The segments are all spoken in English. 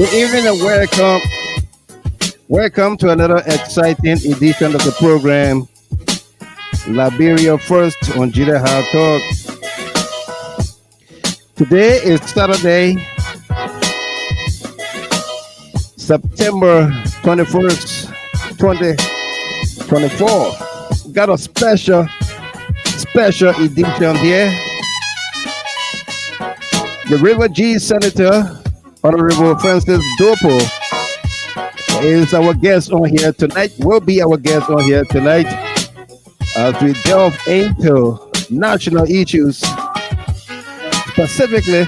Good evening and welcome. Welcome to another exciting edition of the program, Liberia First on Gedeh Talk. Today is Saturday, September 21st, 2024. Got a special edition here. The Rivergee Senator, Honorable Francis Dopoh, is our guest on here tonight, will be our guest on here tonight as we delve into national issues, specifically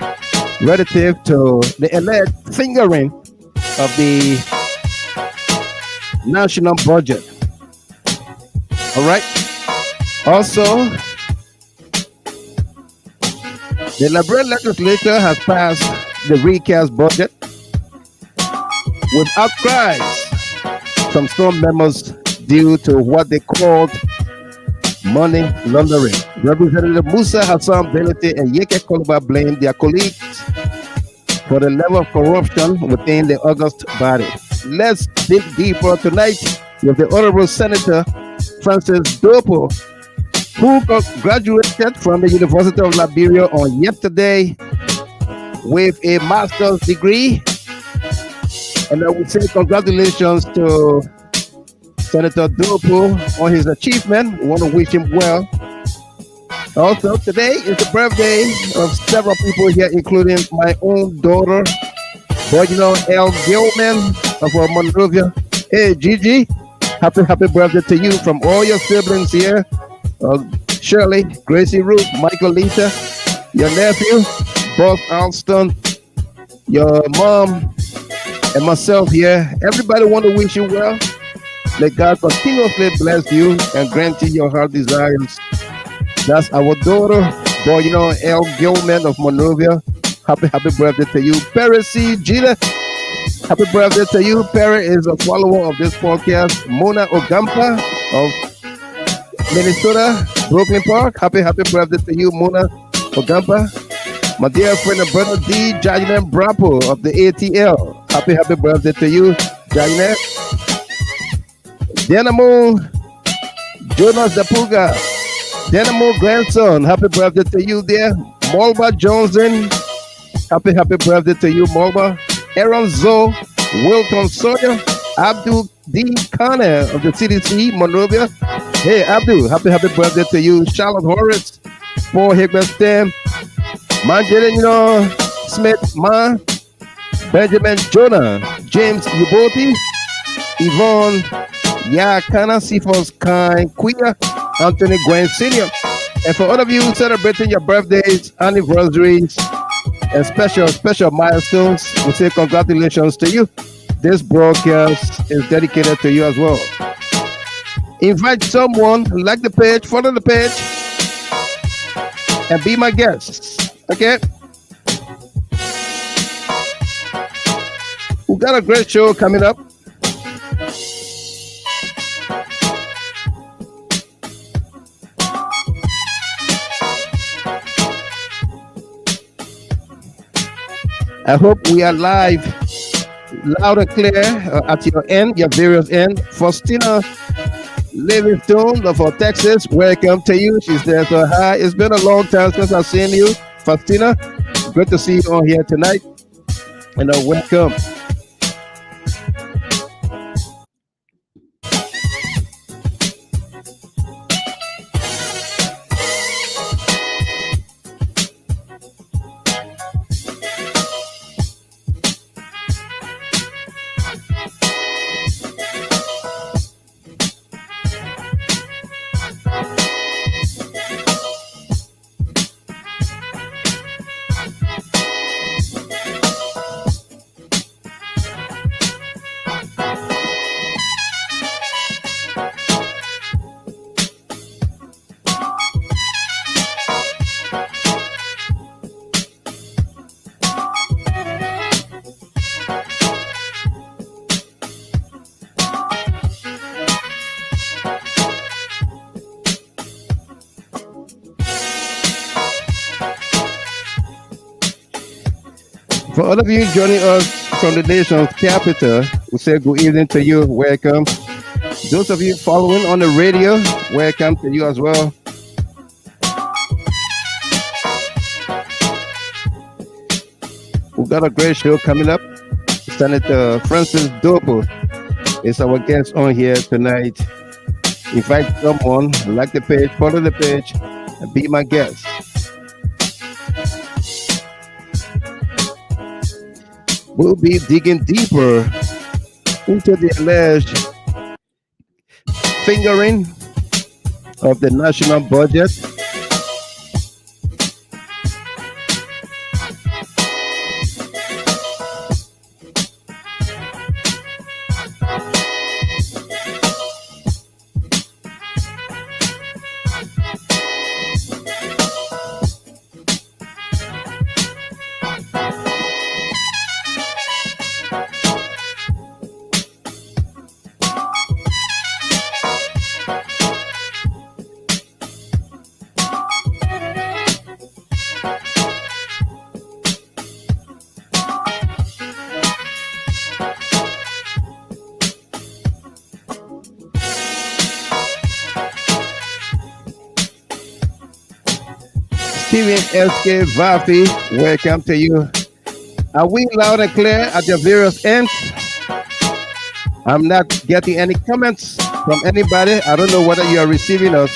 relative to the alleged fingering of the national budget. All right. Also, the Liberian Legislature has passed the Recast Budget with outcries from some members due to what they called money laundering. Representative Musa, Hassan, Bility, and Yekeh Kollubah blamed their colleagues for the level of corruption within the August body. Let's dig deeper tonight with the Honorable Senator Francis Dopoh, who graduated from the University of Liberia on yesterday with a master's degree. And I would say congratulations to Senator Dopoh on his achievement. We want to wish him well. Also, today is the birthday of several people here, including my own daughter, Gboryenoh Gilman of Monrovia. Hey, Gigi, happy birthday to you from all your siblings here. Shirley, Gracie, Ruth, Michael, Lita, your nephew, Bob Alston, your mom, and myself here. Everybody want to wish you well. May God continuously bless you and grant you your heart desires. That's our daughter, Gboryenoh Gilman of Monrovia. Happy birthday to you. Perry C. Gedeh, happy birthday to you. Perry is a follower of this podcast. Munah Ogamba of Minnesota, Brooklyn Park. Happy birthday to you, Munah Ogamba. My dear friend and brother D. Jaryenneh Brapoh of the ATL. Happy birthday to you, Jaryenneh. Dianamu, Jonah Zapuga, Dianamu grandson. Happy birthday to you there. Mulbah Johnson. Happy birthday to you, Mulbah. Aaron Zoe, Wilton Sawyer, Abdul D. Kanneh of the CDC, Monrovia. Hey, Abdul, happy birthday to you. Charlotte Horace, Paul Heagbe Stemm, Manjayonnoh Smith Mahn, Benjamin Jonah, James Yuboti, Yvonne Yakana, Sifos Kind Queer, Anthony Gwen Sr. And for all of you celebrating your birthdays, anniversaries, and special milestones, we say congratulations to you. This broadcast is dedicated to you as well. Invite someone, like the page, follow the page, and be my guest. Okay? We got a great show coming up. I hope we are live, loud and clear at your end, your various end. Faustina Livingstone of Texas, welcome to you. She's there, so hi. It's been a long time since I've seen you, Faustina. Good to see you on here tonight, and welcome. For all of you joining us from the nation's capital, we say good evening to you. Welcome. Those of you following on the radio, welcome to you as well. We've got a great show coming up. Senator Francis Dopoh is our guest on here tonight. Invite someone, like the page, follow the page, and be my guest. We'll be digging deeper into the alleged fingering of the national budget. SK Vafi, welcome to you. Are we loud and clear at your various ends? I'm not getting any comments from anybody. I don't know whether you are receiving us.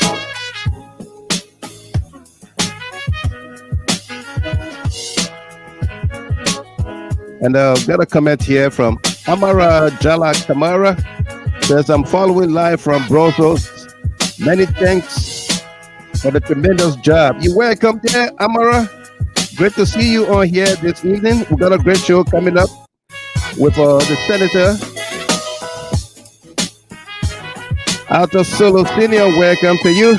And got a comment here from Amara Jala Kamara. Says, I'm following live from Brussels. Many thanks for the tremendous job. You're welcome there, Amara. Great to see you on here this evening. We got a great show coming up with the senator. Alto Solo Senior, welcome to you.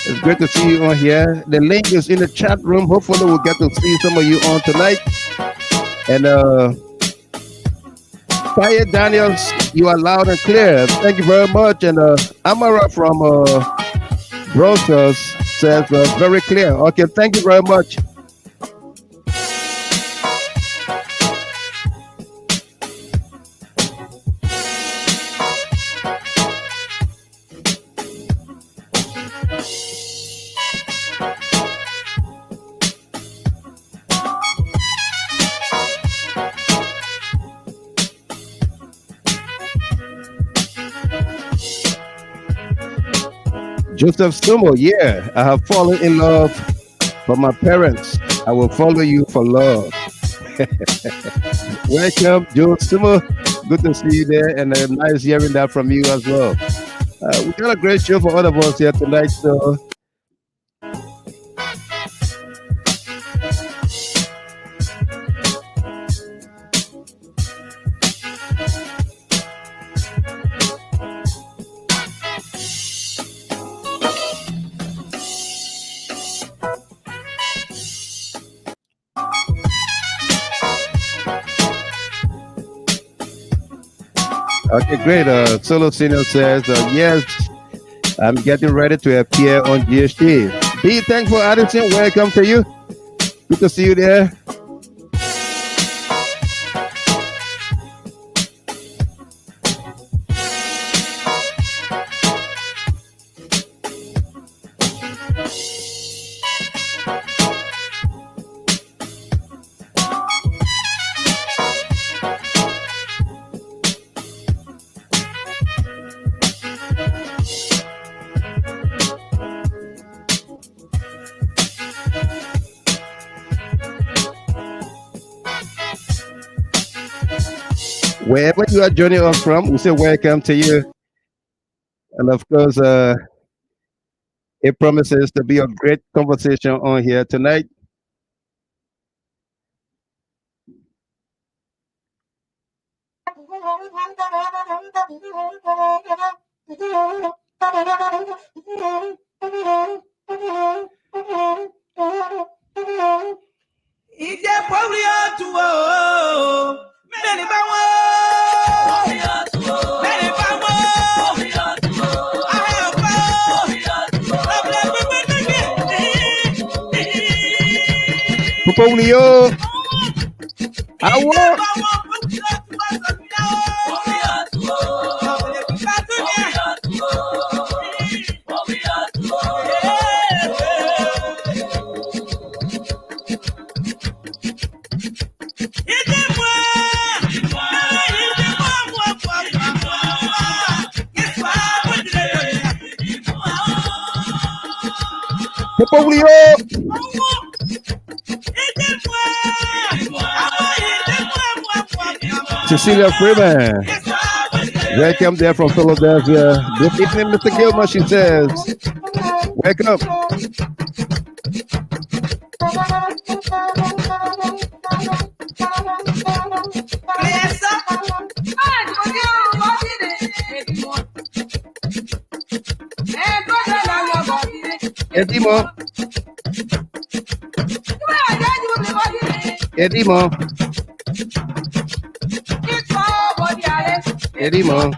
It's great to see you on here. The link is in the chat room. Hopefully we'll get to see some of you on tonight. And Fire Daniels, you are loud and clear. Thank you very much. And Amara from Brussels says very clear. Okay, thank you very much. Joseph Sumo, yeah, I have fallen in love for my parents. I will follow you for love. Welcome, Joe Sumo. Good to see you there, and nice hearing that from you as well. We got a great show for all of us here tonight, so okay, great. Solo Senior says, yes, I'm getting ready to appear on GHT. B, thanks for Addison. Welcome to you. Good to see you there. Wherever you are joining us from, we say welcome to you. And of course, it promises to be a great conversation on here tonight. Polio. I want. Cecilia Freeman, welcome there from Philadelphia. Good evening, Mr. Gilman, she says. Welcome. Edimo. Edimo. Edimo.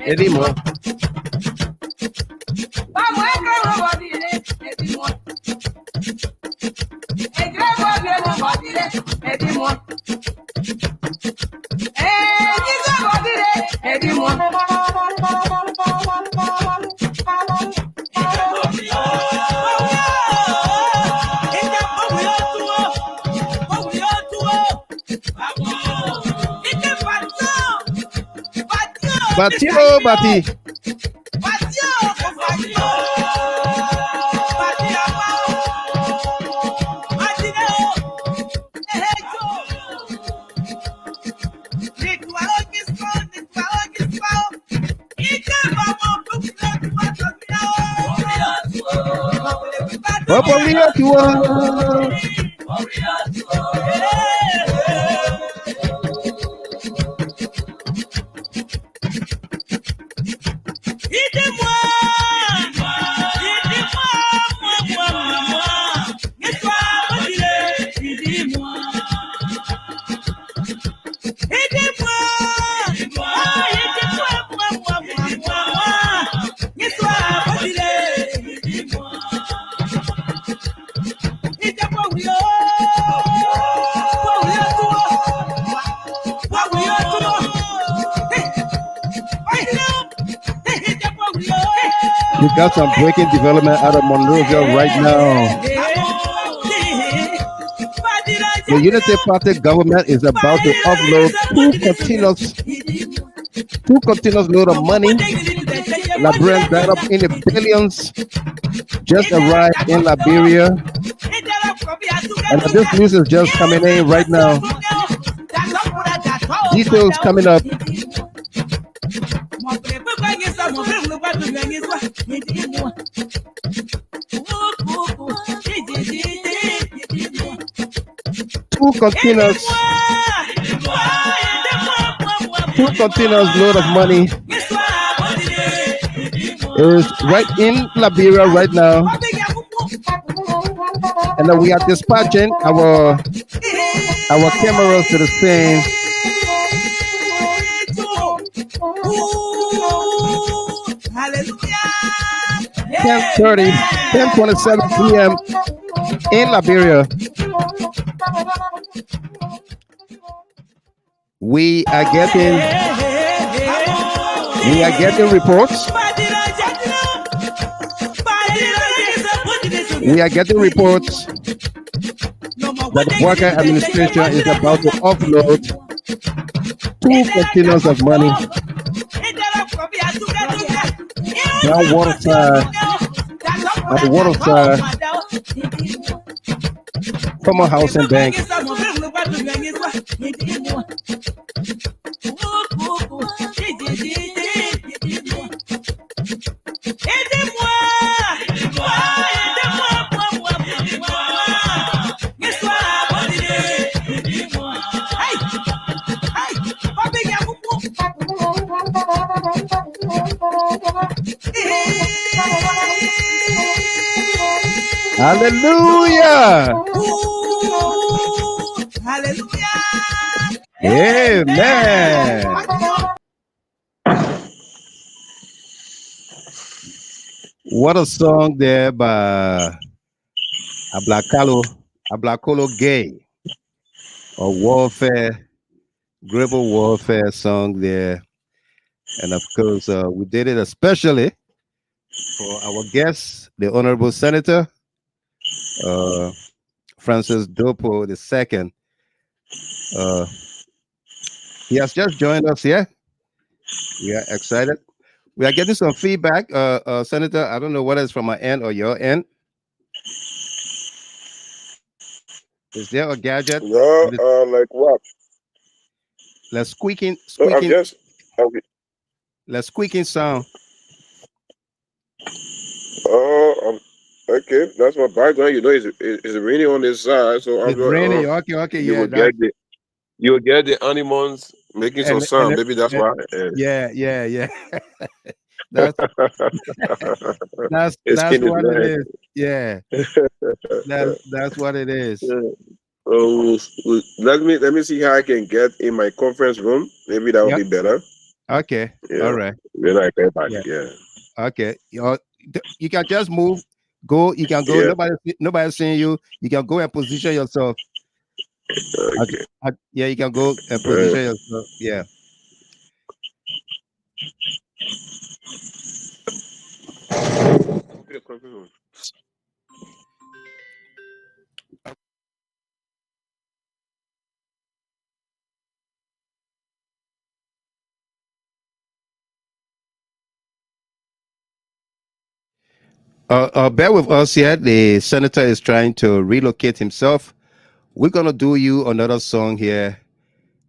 Edimo. Batio, Bati. Bapolia tua. We got some breaking development out of Monrovia right now. The Unity Party government is about to upload two continuous load of money. Liberian that up in the billions just arrived in Liberia. And this news is just coming in right now. Details coming up. Two containers load of money is right in Liberia right now, and we are dispatching our cameras to the same. 10:27 p.m. in Liberia. We are getting reports. We are getting reports that the Worker Administration is about to offload 2 containers of money. Now water side, at the water side, from a housing bank. Hallelujah. Hallelujah. Amen. What a song there by Ablakolo Gay, a warfare, guerrilla warfare song there. And of course, we did it especially for our guest, the Honorable Senator Francis Dopoh II. He has just joined us here. We are excited. We are getting some feedback, Senator. I don't know whether it's from my end or your end. Is there a gadget? No, like what? Let's squeaking. I'm just. Okay. Let's squeaking sound. Oh, okay. That's my background. You know, it's raining on this side, so I'm It's raining. Okay, you yeah. will get the animals making some sound. Maybe that's why. Yeah. that's It's what it is. Yeah. That's what it is. Oh, let me see how I can get in my conference room. Maybe that would be better. Okay. Yeah. All right. Then I get back. Yeah. Okay. You can just move. Go. You can go. Yeah. Nobody's seeing you. You can go and position yourself. Okay. Yeah, you can go and position yourself. Yeah. Bear with us here. The senator is trying to relocate himself. We're gonna do you another song here.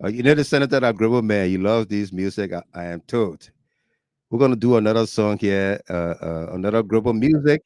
You know the senator that Grable man, he loves this music. I am told. We're gonna do another song here. Another Grable music.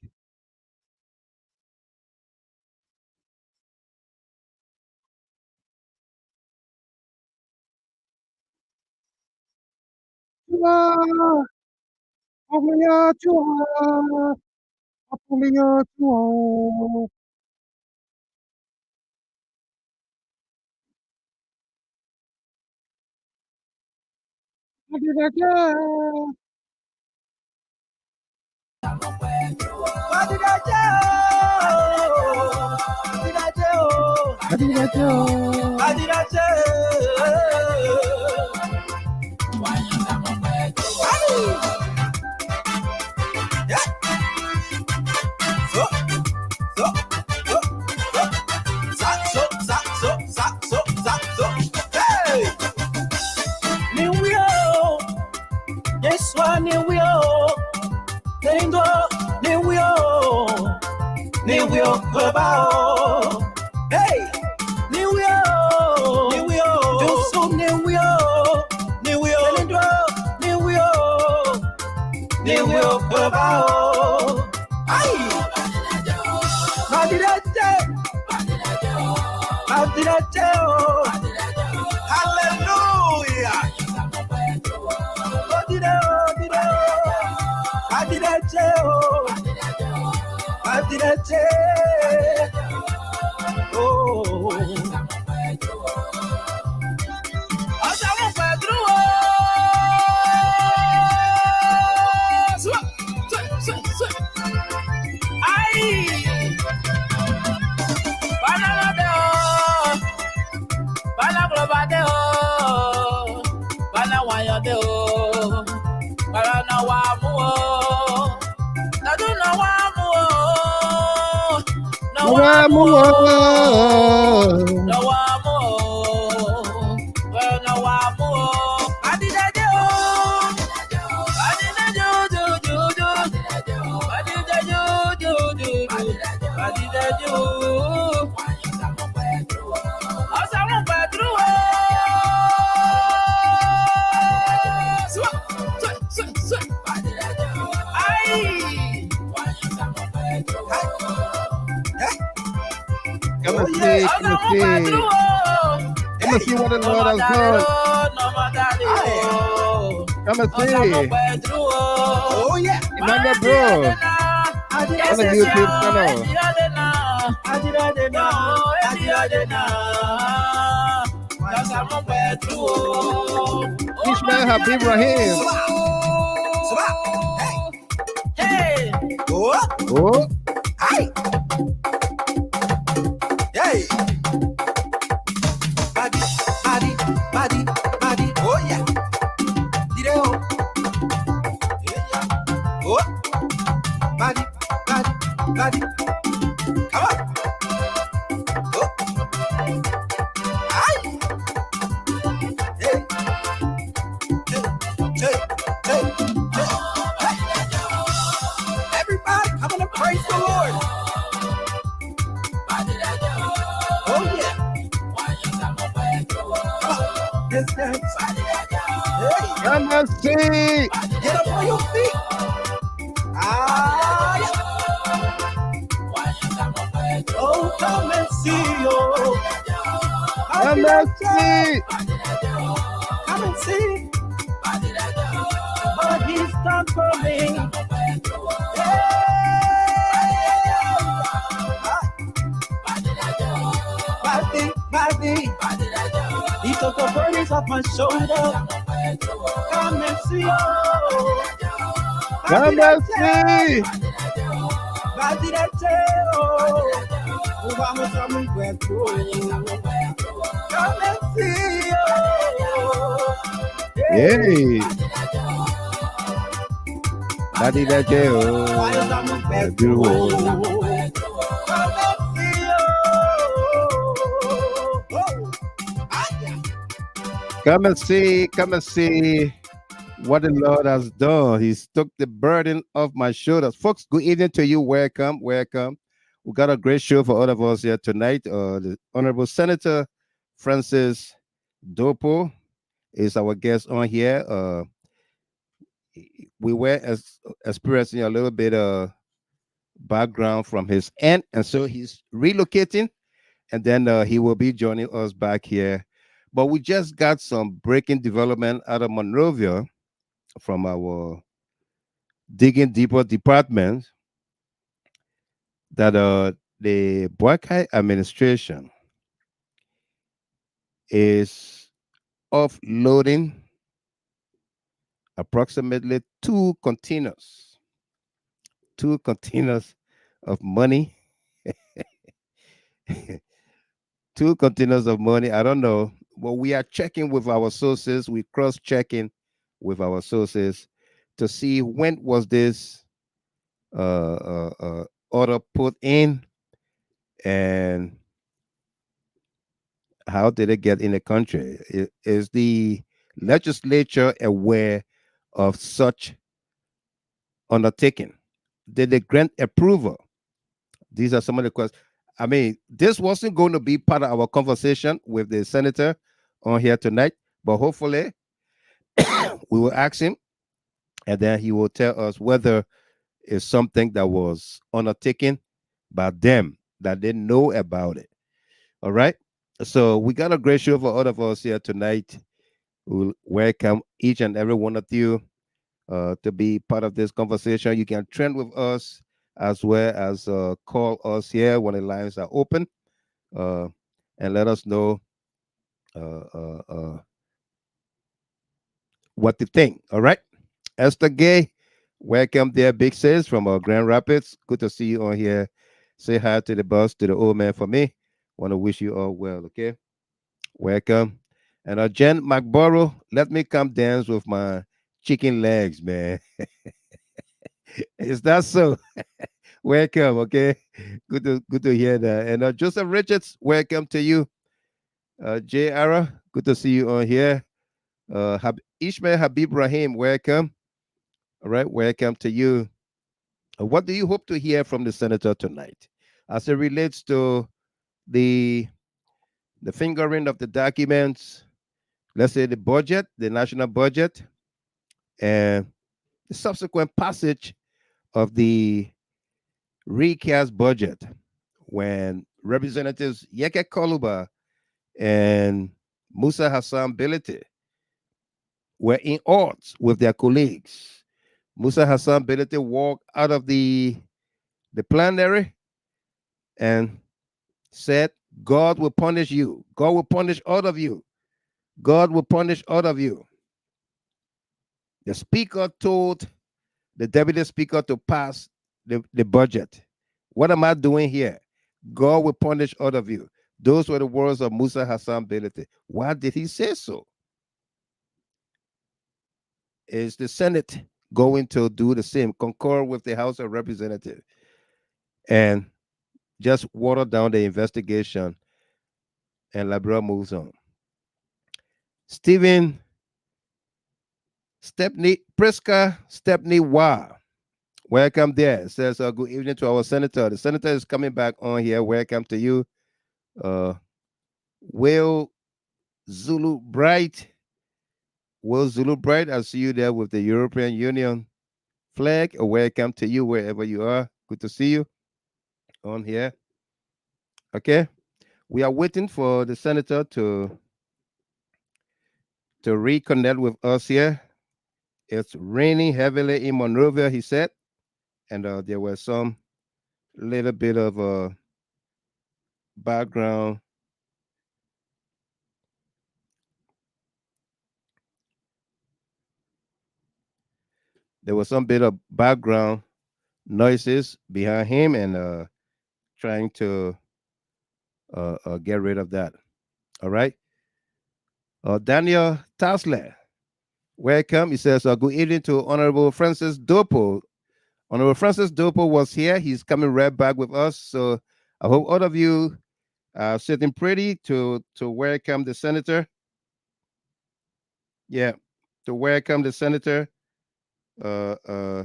Come and see what the Lord has done. Come and see. Oh yeah. Remember, bro. On the YouTube channel. Ishmael Habib Rahim. Hey. Oh. Hey. Hey. Body. Oh yeah. Dire oh. Yeah. Oh. Hey, Come and see. get up on your feet. Ah, yeah. Oh, come and see, oh. How Come did I and tell? see. Come and see. But he's done for me. Body. He took the burdens off my shoulder. Come and see, oh. Come and see. Body that tell. Vamos a mi cuerpo. Come and see, oh. Hey. Body that jail. Vamos a mi cuerpo. Come and see. Come and see what the Lord has done. He's took the burden off my shoulders. Folks, good evening to you. Welcome. Welcome. We got a great show for all of us here tonight. The Honorable Senator Francis Dopoh is our guest on here. We were experiencing a little bit of background from his end, and so he's relocating, and then he will be joining us back here. But we just got some breaking development out of Monrovia from our digging deeper department that the Boakai administration is offloading approximately two containers of money, two containers of money. I don't know, but we are checking with our sources. We cross-checking with our sources to see when was this order put in and how did it get in the country? Is the legislature aware of such undertaking? Did they grant approval? These are some of the questions. I mean, this wasn't going to be part of our conversation with the senator on here tonight, but hopefully we will ask him and then he will tell us whether it's something that was undertaken by them that they know about it. All right. So we got a great show for all of us here tonight. We'll welcome each and every one of you to be part of this conversation. You can trend with us as well as call us here when the lines are open uh, and let us know uh, uh, uh, what to think. All right. Esther Gay, welcome there, Big Sis from Grand Rapids. Good to see you on here. Say hi to the boss, to the old man for me. Want to wish you all well, okay? Welcome. And Jen McBorough, let me come dance with my chicken legs, man. Is that so? Welcome, okay? Good to hear that. And Joseph Richards, welcome to you. Jay Ara, good to see you on here. Ishmael Habib Rahim, welcome. All right, welcome to you. What do you hope to hear from the senator tonight as it relates to the the fingering of the documents, let's say the budget, the national budget, and the subsequent passage of the recast budget when Representatives Yekeh Kollubah and Musa Hassan Bility were in odds with their colleagues. Musa Hassan Bility walked out of the plenary and said, God will punish you. God will punish all of you. God will punish all of you. The speaker told the deputy speaker to pass the budget. What am I doing here? God will punish all of you. Those were the words of Musa Hassan Bility. Why did he say so? Is the Senate going to do the same, concur with the House of Representatives, and just water down the investigation and LIBERIA moves on? Stephen Stepney, Priska Stepney Wah, welcome there. Says good evening to our senator. The senator is coming back on here. Welcome to you. Will Zulu Bright. Well, Zulu Bright, I see you there with the European Union flag. Welcome to you wherever you are. Good to see you on here. Okay. We are waiting for the senator to reconnect with us here. It's raining heavily in Monrovia, he said, and there was some little bit of background. There was some bit of background noises behind him, and trying to get rid of that. All right. Daniel Tasler, welcome. He says, good evening to Honorable Francis Dopoh. Honorable Francis Dopoh was here. He's coming right back with us. So I hope all of you are sitting pretty to welcome the senator. Yeah, to welcome the senator. Uh, uh,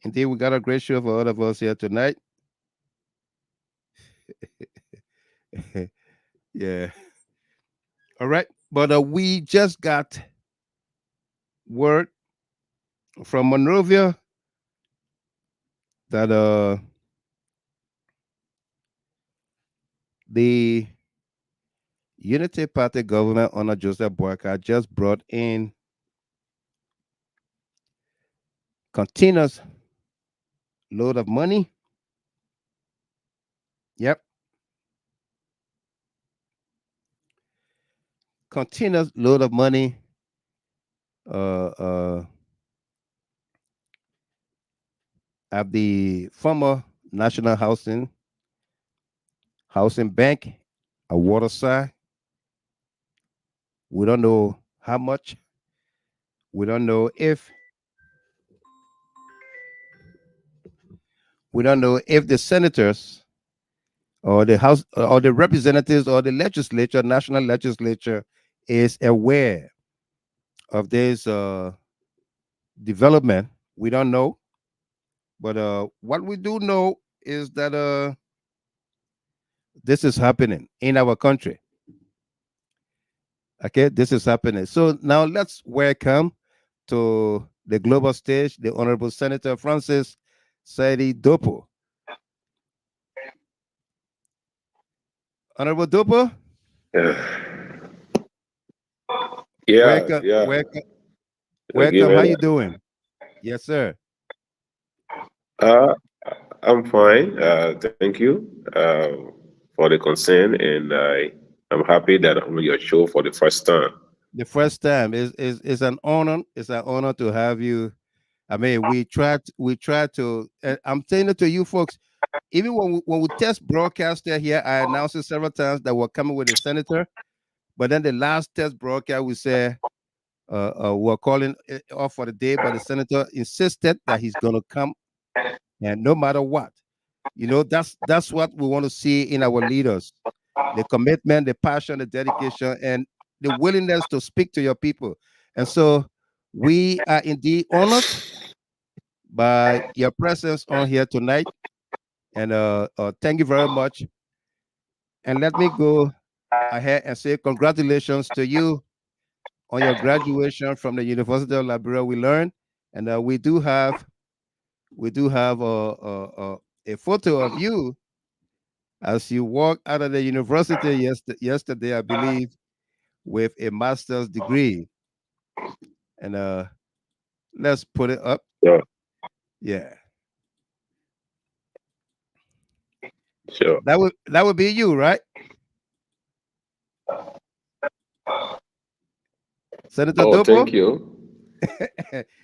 Indeed, we got a great show for all of us here tonight. Yeah. All right. But we just got word from Monrovia that the Unity Party government under Joseph Boyka just brought in continuous load of money. Yep. Continuous load of money uh, uh, at the former National Housing Bank at Waterside. We don't know how much. We don't know if the senators or the house or the representatives or the legislature, national legislature, is aware of this development. We don't know, but what we do know is that this is happening in our country. Okay, this is happening. So now let's welcome to the global stage the Honorable Senator Francis Saidi Dopoh. Honorable Dopoh, Yeah, welcome, yeah. welcome, welcome. How Given, you doing? Yes, sir. uh, I'm fine. Thank you for the concern, and I'm happy that I'm on your show for the first time. The first time is an honor. It's an honor to have you. I mean, we try to. I'm saying it to you folks. Even when we test broadcaster here, I announced it several times that we're coming with a senator. But then the last test broadcast, we say we're calling it off for the day. But the senator insisted that he's going to come, and no matter what, that's what we want to see in our leaders: the commitment, the passion, the dedication, and the willingness to speak to your people. And so, we are indeed honored by your presence on here tonight. And thank you very much. And let me go ahead and say congratulations to you on your graduation from the University of Liberia. We learned, and we do have a photo of you as you walk out of the university yesterday, I believe, with a master's degree. And let's put it up. Sure, Yeah, sure. that would be you, right, Senator Oh, Dopo? thank you.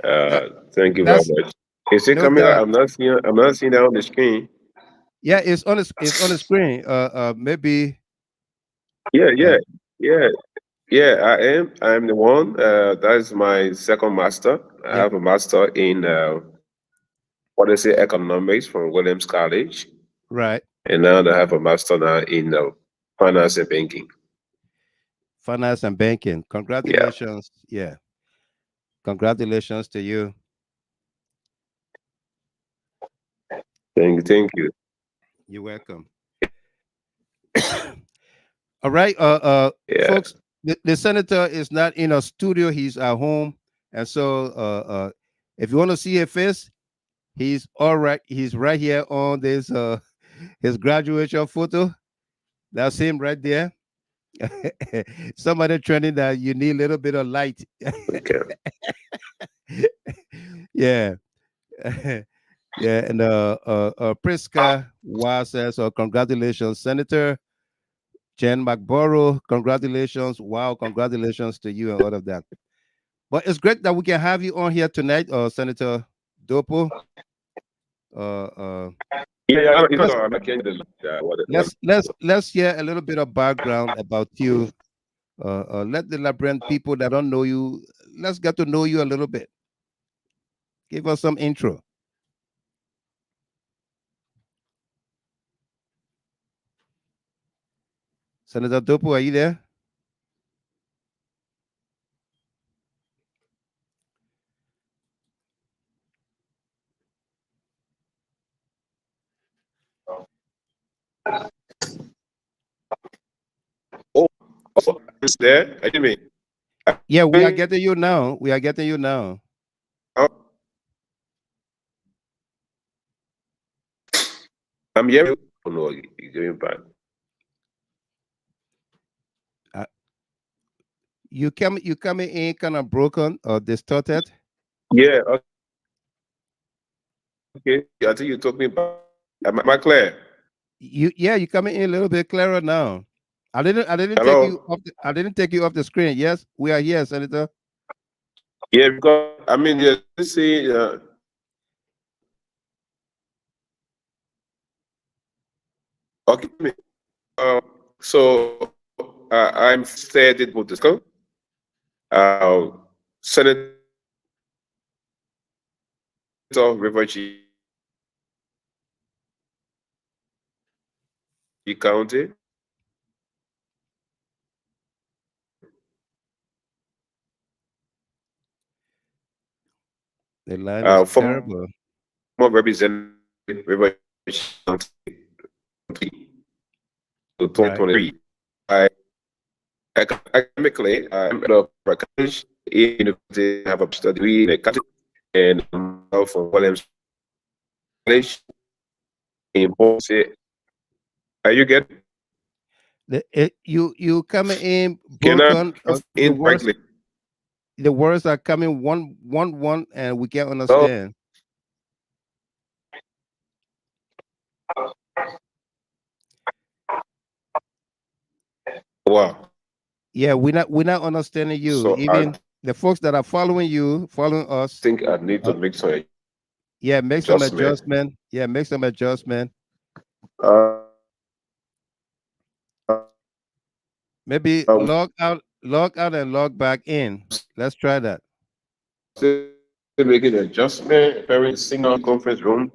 that Thank you very that's much. Is it no coming out? doubt. I'm not seeing that on the screen. Yeah, it's on the screen. Maybe. Yeah, Uh, yeah, yeah, yeah. I'm the one. That's my second master. I yep. have a master in what they say economics from Williams College, Right. and now I have a master now in finance and banking. Finance and banking. Yeah. Congratulations. Yeah. Congratulations to you. Thank you. You're welcome. All right, Yeah. folks. The senator is not in a studio; he's at home, and so if you want to see his face, he's all right. He's right here on this his graduation photo. That's him right there. Somebody trending that you need a little bit of light. Okay. Yeah. Yeah, and Priska Wa says, congratulations, Senator Jen McBorough. Congratulations. Wow, congratulations to you and all of that. But it's great that we can have you on here tonight, Senator Dopoh. Yeah. Let's, I can't do let's hear a little bit of background about you. Let the Liberian people that don't know you, let's get to know you a little bit. Give us some intro. Senator Dopoh, are you there? Oh, it's there. I didn't mean. Yeah, we are getting you now. We are getting you now. Oh, I'm here. Oh no, you're going back. You coming in kind of broken or distorted. Yeah. Okay. I think you took me back. Am I clear? You coming in a little bit clearer now. I didn't take you Hello. off I didn't take you off the screen. Yes, we are here, Senator. Yeah, because I mean, yeah, you see, okay. So I'm steady with this. Senator Rivergee County. The line is Former terrible. representative Rivergee County to Right. 2023. Academically, I'm at a college in university. I have a degree in accounting and I'm from Williams College in Boston. Are you getting? You coming in Can I broken. in correctly? The words are coming one, and we can't Oh, understand. wow. Yeah, we're not understanding you. So I Even the folks that are following us. think I need to Uh, make some yeah, make some adjustment. adjustment. Yeah, make some adjustment. Uh, Maybe uh, log out and log back in. Let's try that. still making an adjustment. Preparing the signal conference room.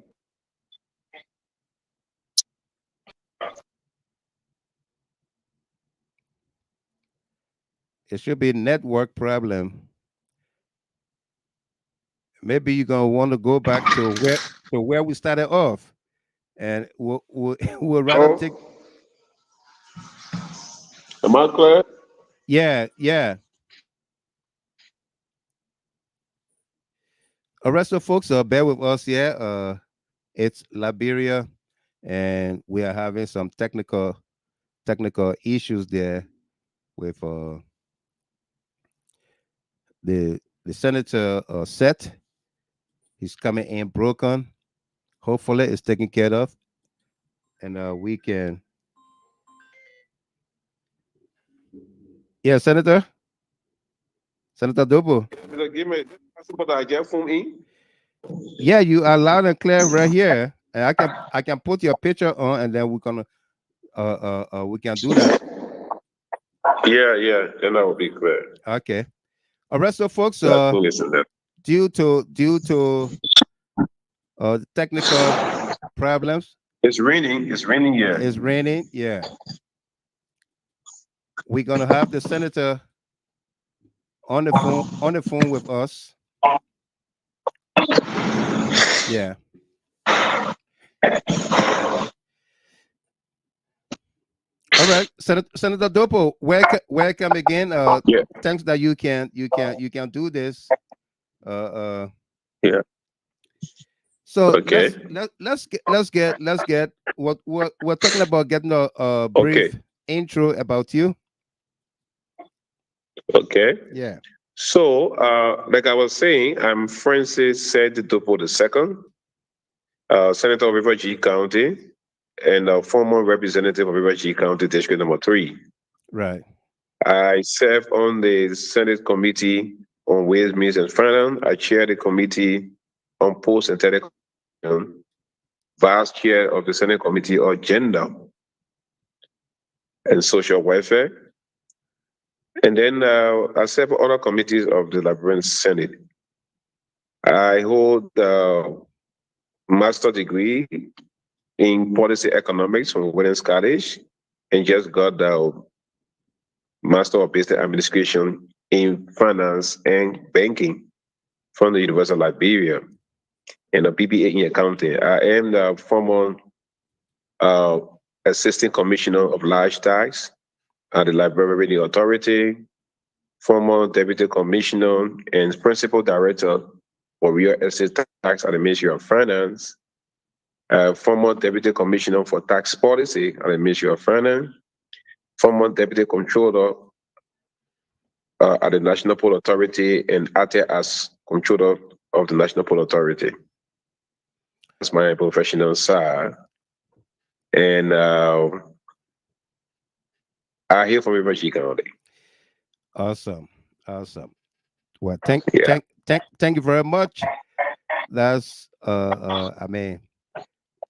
It should be network problem. Maybe you're gonna want to go back to where we started off, and we'll rather take. Am I clear? Yeah. All right, so folks, bear with us here. It's Liberia, and we are having some technical issues there with the senator set. He's coming in broken. Hopefully, it's taken care of, and we can. Yeah, Senator Dopoh. Give me possible I get from in. Yeah, you are loud and clear right here, and I can put your picture on, and then we're gonna we can do that. Yeah, then that will be clear. Okay. All right, so folks, due to technical problems. It's raining. Yeah. It's raining. Yeah. We're gonna have the senator on the phone with us. Yeah. All right, Senator Dopoh, welcome again. Yeah. Thanks that you can do this. Yeah. So Okay. let's get what we're talking about, getting a Okay. brief intro about you. Okay. Yeah. So, like I was saying, I'm Francis said Dopoh II, Senator of Rivergee County, and a former representative of Rivergee County District Number 3. Right. I serve on the Senate Committee on Ways, Means, and Finance. I chair the Committee on Post and Telecommunication, Vice Chair of the Senate Committee on Gender and Social Welfare. And then I serve on other committees of the Liberian Senate. I hold a master's degree in policy economics from Wilton College, and just got the Master of Business Administration in Finance and Banking from the University of Liberia, and a BBA in accounting. I am the former Assistant Commissioner of Large Tax at the Liberian Revenue Authority, former Deputy Commissioner and Principal Director for Real Estate Tax at the Ministry of Finance, former Deputy Commissioner for Tax Policy at the Ministry of Finance, former Deputy Controller at the National Port Authority, and acted as Controller of the National Port Authority. That's my professional side. And I hear from Rivergee County. Awesome. Well, thank you very much. That's I mean,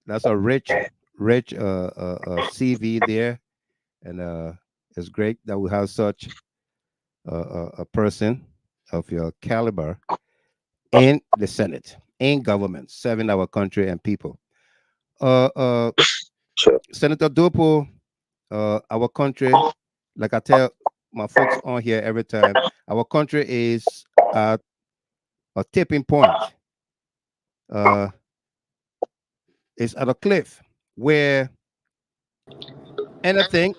that's a rich CV there, and it's great that we have such a person of your caliber in the Senate, in government, serving our country and people. Sure. Senator Dopoh, our country, like I tell my folks on here every time, our country is at a tipping point. It's at a cliff where anything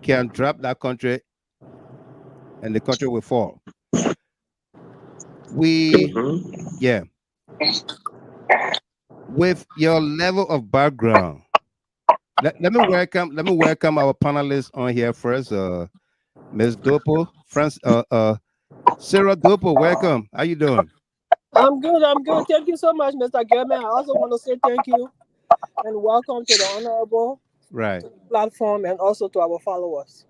can drop that country and the country will fall. Yeah. With your level of background, let me welcome our panelists on here first. Ms. Dopoh, Sarah Dopoh, welcome. How you doing? I'm good. Thank you so much, Mr. Gilman. I also want to say thank you and welcome to the honorable platform, and also to our followers.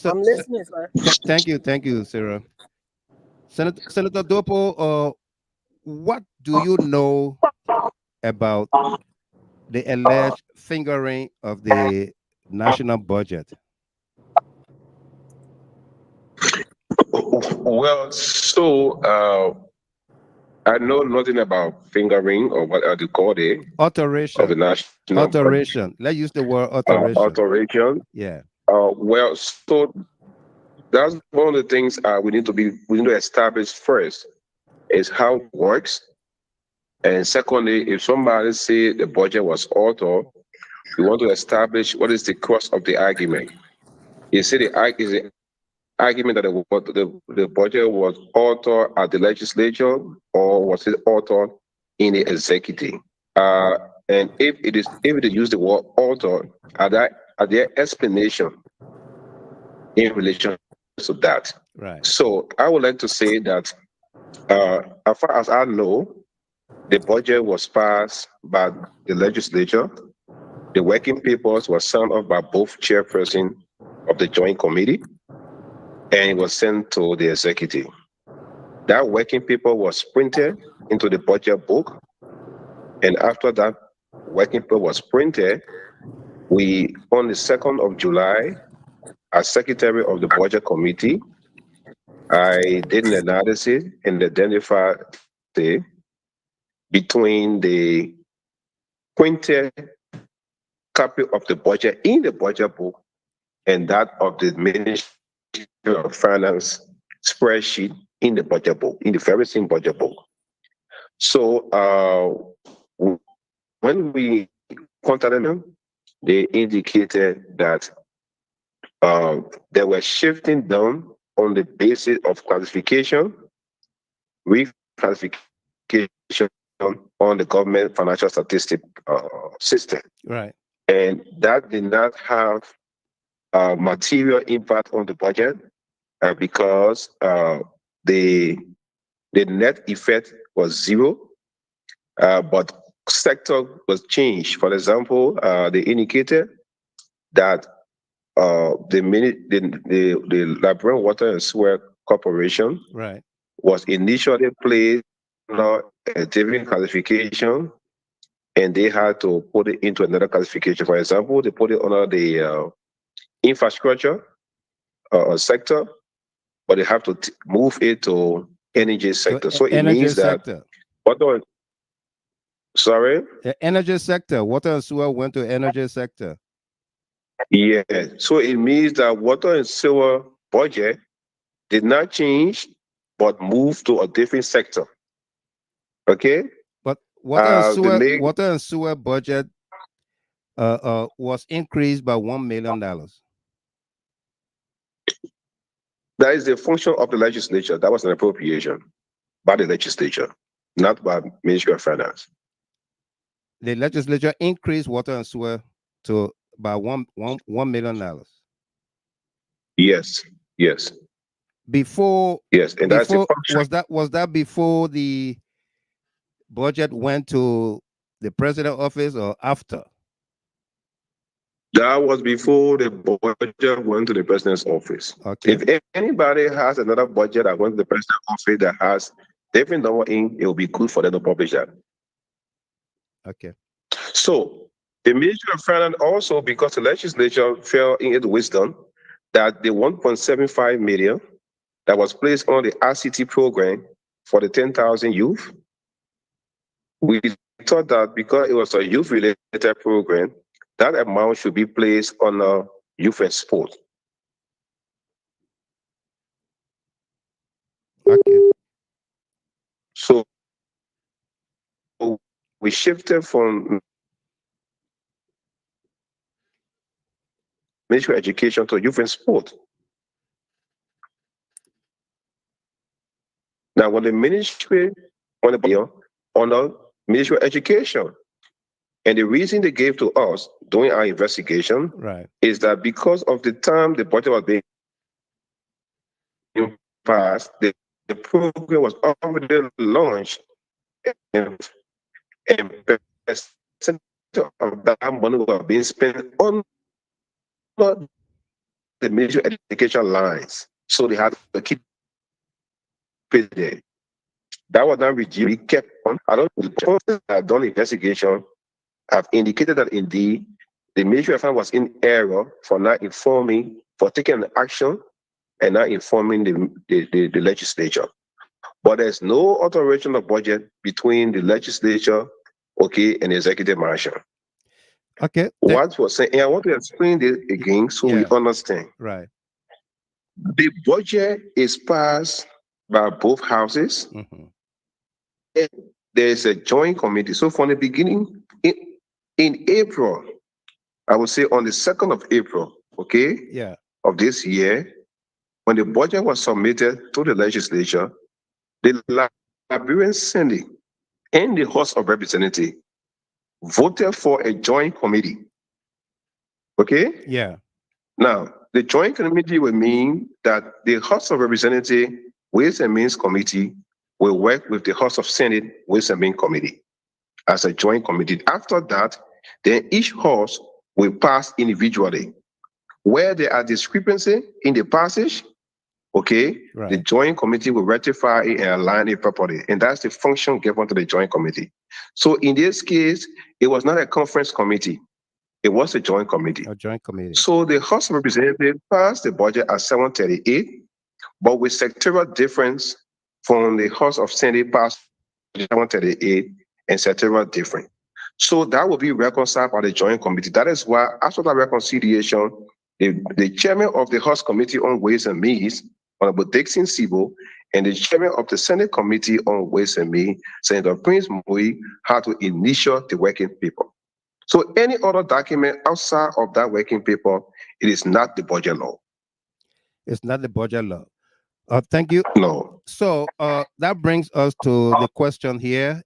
I'm listening, sir. Thank you, Sarah. Senator Dopoh, what do you know about the alleged fingering of the national budget? Well, so I know nothing about fingering, or what they call it. Alteration. Of the national alteration. Let's use the word alteration. Alteration. Yeah. Well, so that's one of the things we need to establish first, is how it works. And secondly, if somebody say the budget was altered, we want to establish what is the cost of the argument. You see, the argument that the budget was altered at the legislature, or was it altered in the executive? And if it is use the word altered, are there explanation in relation to that? Right. So I would like to say that as far as I know, the budget was passed by the legislature. The working papers were signed off by both chairpersons of the joint committee, and it was sent to the executive. That working paper was printed into the budget book, and after that working paper was printed, on the 2nd of July, as secretary of the budget committee, I did an analysis and identified between the printed copy of the budget in the budget book and that of the Ministry of Finance spreadsheet in the budget book, in the very same budget book. So when we contacted them, they indicated that they were shifting down on the basis of classification, reclassification on the government financial statistic system. Right. And that did not have material impact on the budget because the net effect was zero, but sector was changed. For example, they indicated that the Liberian Water and Sewer Corporation Right. was initially placed under a different classification, and they had to put it into another classification. For example, they put it under the infrastructure sector, but they have to move it to energy sector. So it means sector. that sorry? The energy sector. Water and sewer went to energy sector. Yeah. So it means that water and sewer budget did not change, but moved to a different sector. Okay? But water and sewer budget was increased by $1 million. That is the function of the legislature. That was an appropriation by the legislature, not by Ministry of Finance. The legislature increased water and sewer by $1 million. Yes, yes. Before, yes, and that's the function. Was that before the budget went to the president's office or after? That was before the budget went to the president's office. Okay. If anybody has another budget that went to the president's office that has different number in, it will be good for them to publish that. Okay. So the Ministry of Finance also, because the legislature fell in its wisdom, that the 1.75 million that was placed on the RCT program for the 10,000 youth, we thought that because it was a youth-related program, that amount should be placed on youth and sport. Okay. So we shifted from Ministry of Education to youth and sport. Now, when the ministry on the Ministry of Education, and the reason they gave to us during our investigation is that because of the time the budget was being passed, the program was already launched, and percent of that money was being spent on the Ministry of Education lines. So they had to keep it there. That was not reduced. We kept on. I don't know the have done investigation have indicated that indeed the Ministry of Finance was in error for not informing, for taking an action and not informing the legislature. But there's no alteration of budget between the legislature, okay, and the executive marshal. Okay. What was saying, and I want to explain this again so we understand. Right. The budget is passed by both houses. And there's a joint committee. So from the beginning, in April, I would say on the 2nd of April, okay, of this year, when the budget was submitted to the legislature, the Liberian Senate and the House of Representatives voted for a joint committee. Okay? Yeah. Now, the joint committee will mean that the House of Representatives Ways and Means Committee will work with the House of Senate Ways and Means Committee as a joint committee. After that, then each house will pass individually. Where there are discrepancies in the passage, okay, the joint committee will rectify it and align it properly. And that's the function given to the joint committee. So in this case, it was not a conference committee. It was a joint committee. A joint committee. So the House of Representatives passed the budget at 738, but with sectoral difference from the House of Senate passed 738 and sectoral difference. So that will be reconciled by the joint committee. That is why after that reconciliation, the chairman of the House Committee on Ways and Means, Honorable Dixon Sibo, and the chairman of the Senate Committee on Ways and Means, Senator Prince Mui, had to initiate the working paper. So any other document outside of that working paper, it is not the budget law. It's not the budget law. Thank you. No. So that brings us to the question here.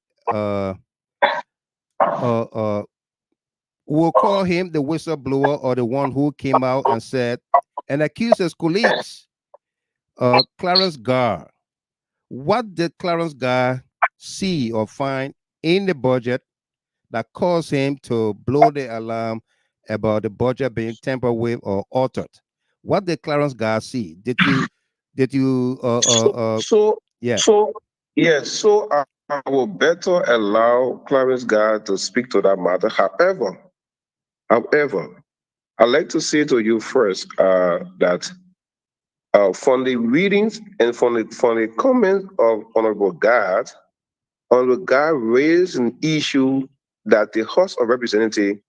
We'll call him the whistleblower, or the one who came out and said and accused his colleagues. Clarence Garr. What did Clarence Garr see or find in the budget that caused him to blow the alarm about the budget being tampered with or altered? What did Clarence Garr see? Did you So I will better allow Clarence Garr to speak to that matter. However, I'd like to say to you first that from the readings and from the comments of Honorable Garr raised an issue that the House of Representatives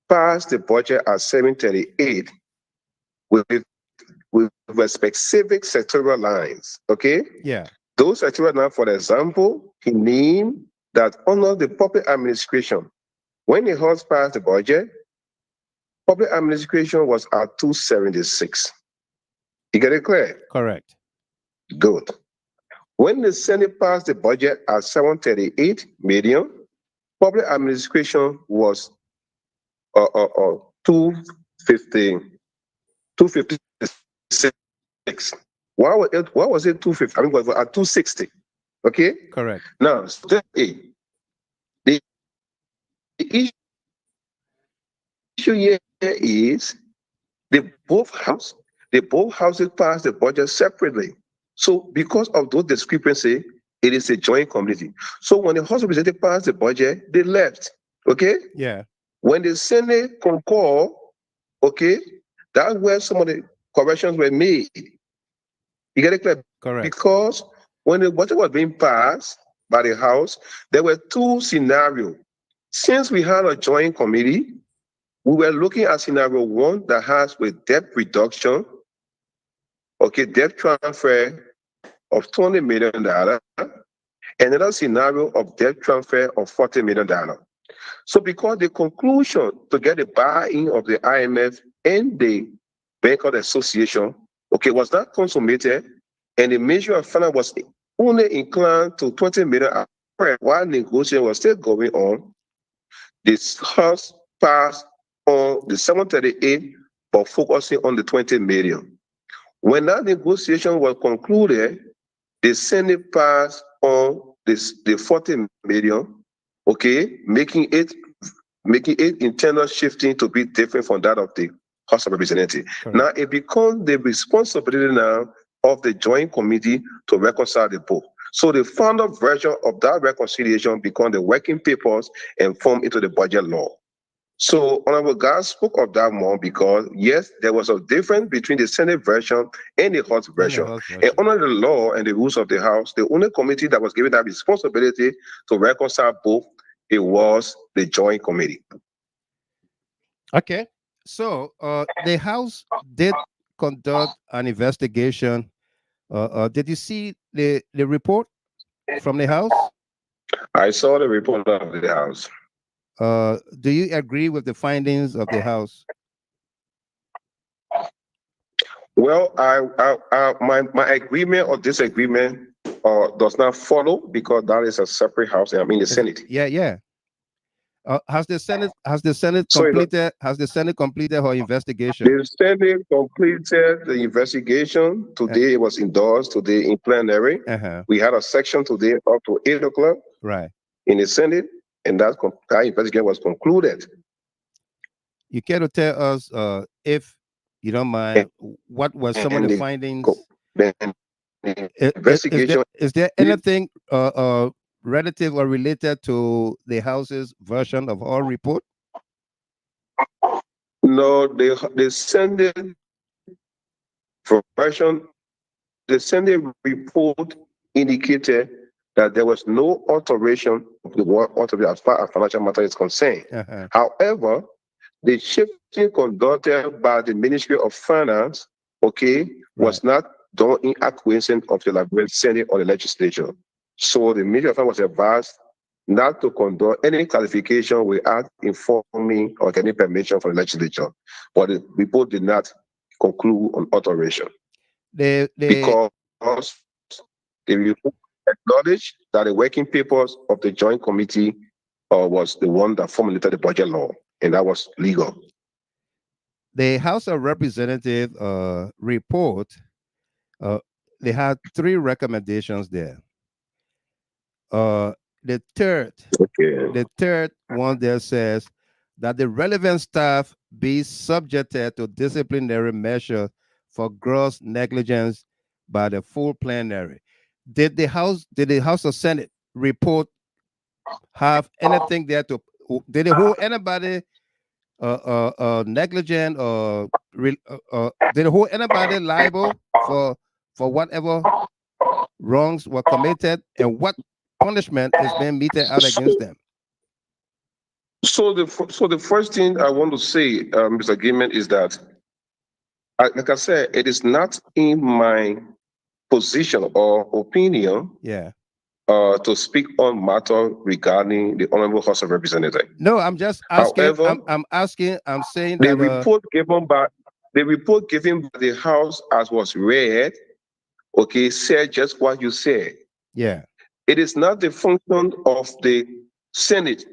passed the budget at 738 with specific sectoral lines. Okay? Yeah. Those sectoral lines, for example, he named that under the public administration, when the House passed the budget, public administration was at 276. You get it clear? Correct. Good. When the Senate passed the budget at 738 million, public administration was 256. Why was it 250? I mean, it was at 260. Okay? Correct. Now, step A. The issue here is both houses passed the budget separately. So because of those discrepancies, it is a joint committee. So when the House of Representatives passed the budget, they left. Okay? Yeah. When the Senate concurred, okay, that's where some of the corrections were made. You get it clear? Correct. Because when the budget was being passed by the House, there were two scenarios. Since we had a joint committee, we were looking at scenario one that has with debt reduction, okay, debt transfer of $20 million, and another scenario of debt transfer of $40 million. So because the conclusion to get the buy-in of the IMF and the Bankers Association, okay, was not consummated, and the Ministry of Finance was only inclined to 20 million while negotiation was still going on, this House passed on the 738 but focusing on the 20 million. When that negotiation was concluded, the Senate passed on the 40 million, okay, making it internal shifting to be different from that of the House of Representatives. Correct. Now it becomes the responsibility now of the Joint Committee to reconcile the both. So the final version of that reconciliation become the working papers and form into the budget law. So Honorable Garr spoke of that more because yes, there was a difference between the Senate version and the House version. And under the law and the rules of the House, the only committee that was given that responsibility to reconcile both, it was the Joint Committee. Okay. So the House did conduct an investigation. Did you see the report from the House? I saw the report of the House. Do you agree with the findings of the House? Well, my agreement or disagreement does not follow because that is a separate House. I mean the Senate. Yeah. Has the Senate completed her investigation? The Senate completed the investigation. Today it was endorsed today in plenary. We had a section today up to 8 o'clock. Right. In the Senate, and that investigation was concluded. You care to tell us, if you don't mind, what were some of the findings? Is there anything relative or related to the House's version of our report? No, the Senate version, the Senate report indicated that there was no alteration of the word alteration as far as financial matter is concerned. However, the shifting conducted by the Ministry of Finance, okay, was not done in acquiescence of the Liberian Senate or the legislature. So the Ministry of Finance was advised not to conduct any clarification without informing or getting permission from the legislature. But the report did not conclude on alteration. Because the report acknowledged that the working papers of the Joint Committee was the one that formulated the budget law, and that was legal. The House of Representatives report, they had 3 recommendations there. The third one there says that the relevant staff be subjected to disciplinary measure for gross negligence by the full plenary. Did the House of Senate report have anything there to? Did it hold anybody negligent or did it hold anybody liable for whatever wrongs were committed, and what punishment is being meted out against them? So the first thing I want to say, Mr. Gilman, is that, like I said, it is not in my position or opinion, to speak on matter regarding the Honorable House of Representatives. No, I'm just asking. However, I'm saying the that report given by the House, as was read, okay, said just what you said. Yeah. It is not the function of the Senate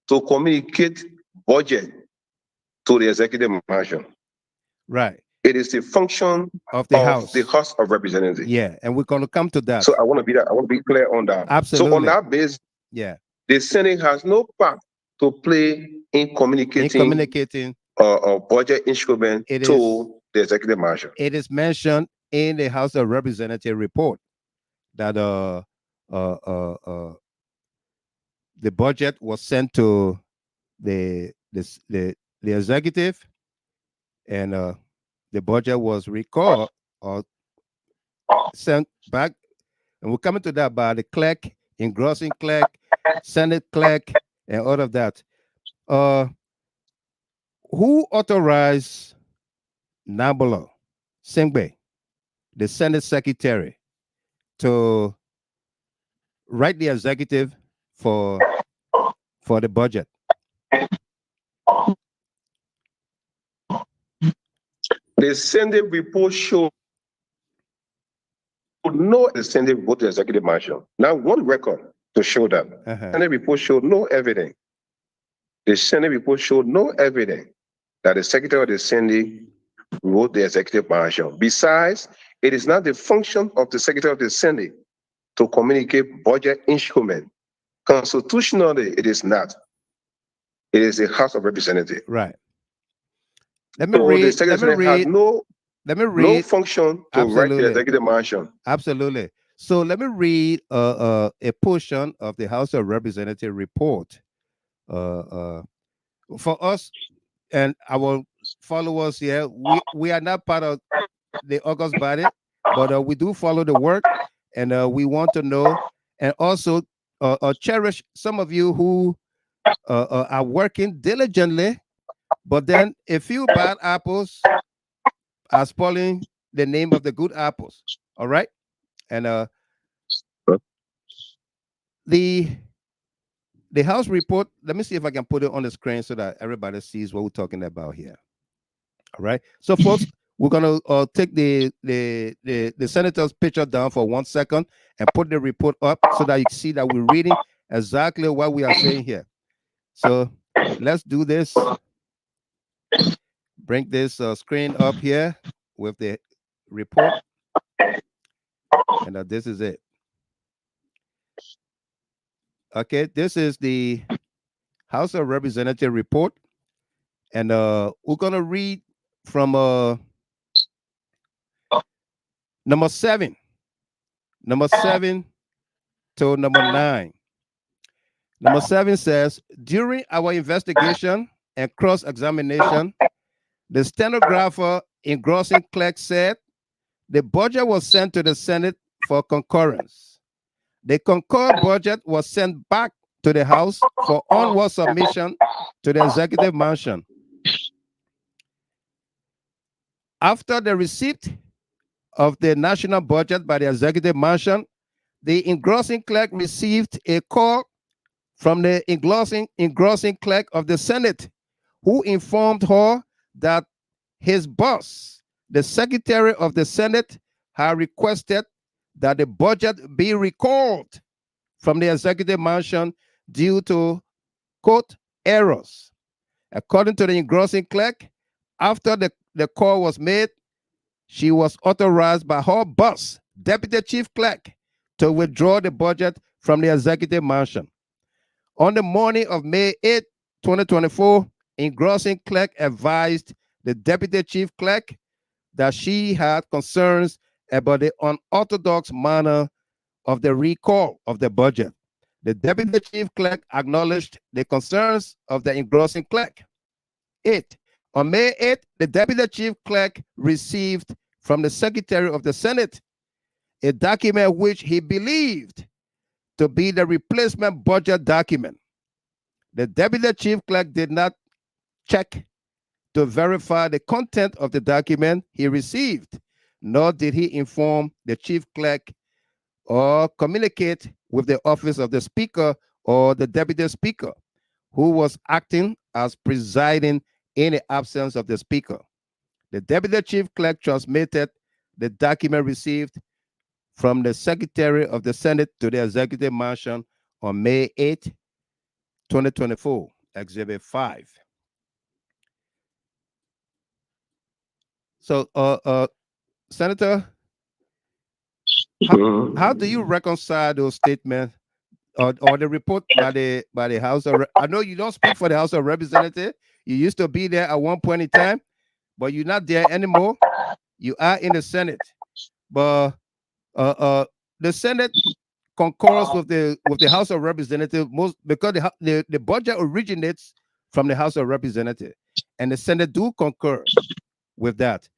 to communicate budget to the executive mansion. Right. It is the function of the House of Representatives. Yeah, and we're going to come to that. So I want to be clear on that. Absolutely. So on that basis, the Senate has no part to play in communicating a budget instrument to the executive mansion. It is mentioned in the House of Representatives report that the budget was sent to the executive, and the budget was recalled or sent back, and we're coming to that by the clerk, engrossing clerk, Senate clerk, and all of that. Who authorized Nabolo Singbe, the Senate secretary, to write the executive for the budget? The Senate report showed no Senate report to the executive mansion. Now, one record to show that. Senate report showed no evidence. The Senate report showed no evidence that the Secretary of the Senate wrote the executive mansion. Besides, it is not the function of the Secretary of the Senate to communicate budget instrument. Constitutionally, it is not. It is the House of Representatives. Right. Let me read. No function to write the executive mansion. Absolutely. So let me read a portion of the House of Representatives report for us and our followers here. We are not part of the August body, but we do follow the work, and we want to know, and also cherish some of you who are working diligently, but then a few bad apples are spoiling the name of the good apples. All right. And the House report, let me see if I can put it on the screen so that everybody sees what we're talking about here. All right. So folks, we're gonna take the senator's picture down for 1 second and put the report up so that you can see that we're reading exactly what we are saying here. So let's do this. Bring this screen up here with the report, and this is it. Okay, this is the House of Representatives report, and we're gonna read from number 7 to number 9. Number 7 says, during our investigation and cross-examination, the stenographer engrossing clerk said the budget was sent to the Senate for concurrence. The concurred budget was sent back to the House for onward submission to the executive mansion. After the receipt of the national budget by the executive mansion, the engrossing clerk received a call from the engrossing clerk of the Senate, who informed her that his boss, the Secretary of the Senate, had requested that the budget be recalled from the executive mansion due to, quote, errors. According to the engrossing clerk, after the call was made, she was authorized by her boss, Deputy Chief Clerk, to withdraw the budget from the executive mansion. On the morning of May 8, 2024, engrossing clerk advised the Deputy Chief Clerk that she had concerns about the unorthodox manner of the recall of the budget. The Deputy Chief Clerk acknowledged the concerns of the engrossing clerk. 8. On May 8, the Deputy Chief Clerk received from the Secretary of the Senate a document which he believed to be the replacement budget document. The Deputy Chief Clerk did not check to verify the content of the document he received, nor did he inform the Chief Clerk or communicate with the office of the Speaker or the Deputy Speaker, who was acting as presiding in the absence of the Speaker. The Deputy Chief Clerk transmitted the document received from the Secretary of the Senate to the Executive Mansion on May 8, 2024, Exhibit 5. So, Senator, how do you reconcile those statements or the report by the House of? I know you don't speak for the House of Representatives. You used to be there at one point in time, but you're not there anymore. You are in the Senate, but the Senate concurs with the House of Representatives most because the budget originates from the House of Representatives, and the Senate do concur with that.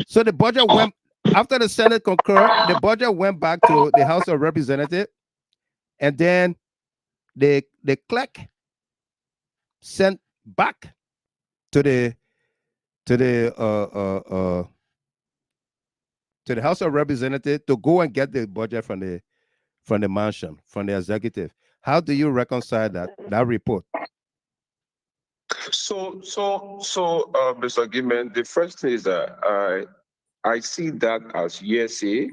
So the budget went after the Senate concurred. The budget went back to the House of Representatives, and then the clerk sent back to the House of Representatives to go and get the budget from the mansion, from the executive. How do you reconcile that report? So, Mr. Gilman, the first thing is that I see that as hearsay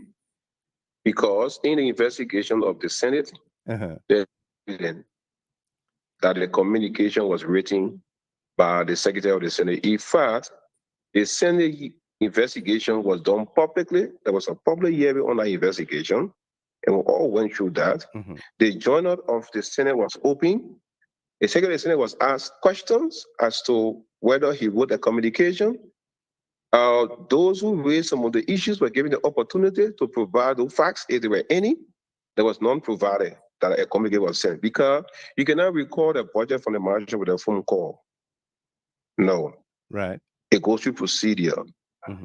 because in the investigation of the Senate, there's evidence that the communication was written by the Secretary of the Senate. In fact, the Senate investigation was done publicly. There was a public hearing on that investigation, and we all went through that. The journal of the Senate was open. The Secretary of the Senate was asked questions as to whether he wrote a communication. Those who raised some of the issues were given the opportunity to provide the facts, if there were any. There was none provided that a communication was sent because you cannot record a budget from the margin with a phone call. No. Right. It goes through procedure.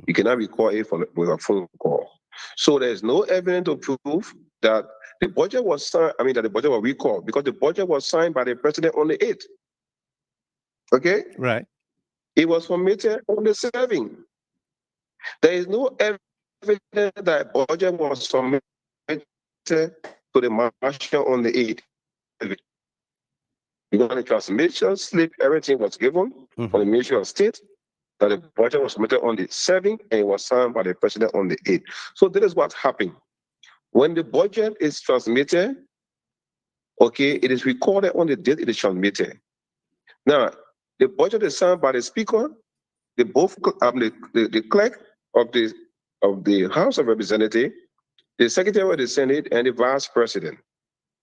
You cannot record it with a phone call. So there's no evidence to prove that the budget was signed, that the budget was recalled because the budget was signed by the president on the 8th. Okay? Right. It was submitted on the 7th. There is no evidence that the budget was submitted to the marshal on the 8th. Because the transmission slip, everything was given from the Ministry of State, that the budget was submitted on the 7th and it was signed by the president on the 8th. So this is what happened. When the budget is transmitted, okay, it is recorded on the date it is transmitted. Now, the budget is signed by the Speaker, the clerk of the House of Representatives, the Secretary of the Senate, and the Vice President.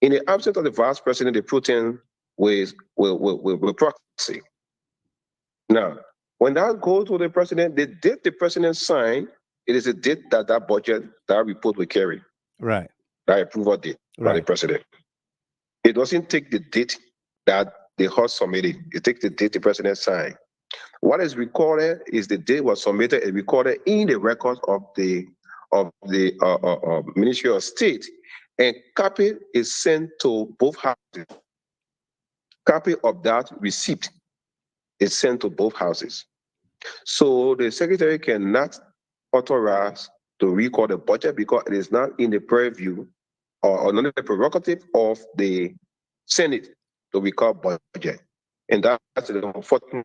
In the absence of the Vice President, the pro-tem with proxy. Now, when that goes to the President, the date the President signed, it is the date that budget, that report will carry. Right. That approval date by the President. It doesn't take the date that the House submitted. It takes the date the President signed. What is recorded is the date was submitted and recorded in the records of the Ministry of State, and copy is sent to both houses. Copy of that receipt is sent to both houses. So the Secretary cannot authorize to recall the budget because it is not in the purview or not the prerogative of the Senate to recall budget. And that's the unfortunate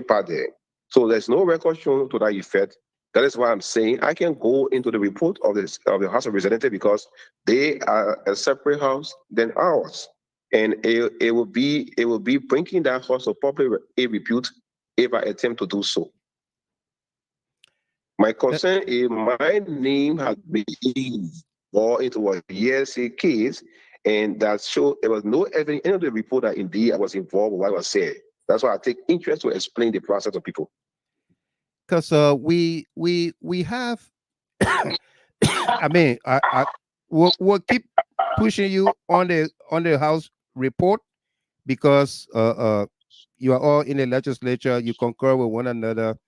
part there. So there's no record shown to that effect. That is why I'm saying I can go into the report of the House of Representatives because they are a separate house than ours. And it will be bringing that house of public repute if I attempt to do so. My concern is my name has been involved into a ESA case, and that showed there was no evidence in the report that indeed I was involved with what I was saying. That's why I take interest to explain the process to people. Because we have, I mean, we'll keep pushing you on the House report because you are all in the legislature. You concur with one another.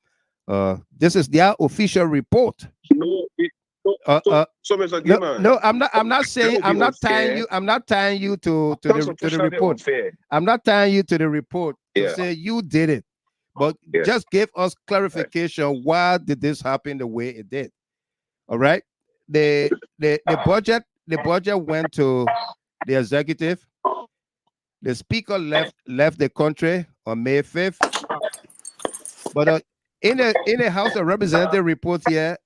This is their official report. So Mr. Gilman, no, I'm not saying I'm not tying you to the report. Unfair. I'm not tying you to the report to say you did it, but just give us clarification. Why did this happen the way it did? All right. The budget went to the executive. The speaker left the country on May 5th. But in the House of Representatives report here,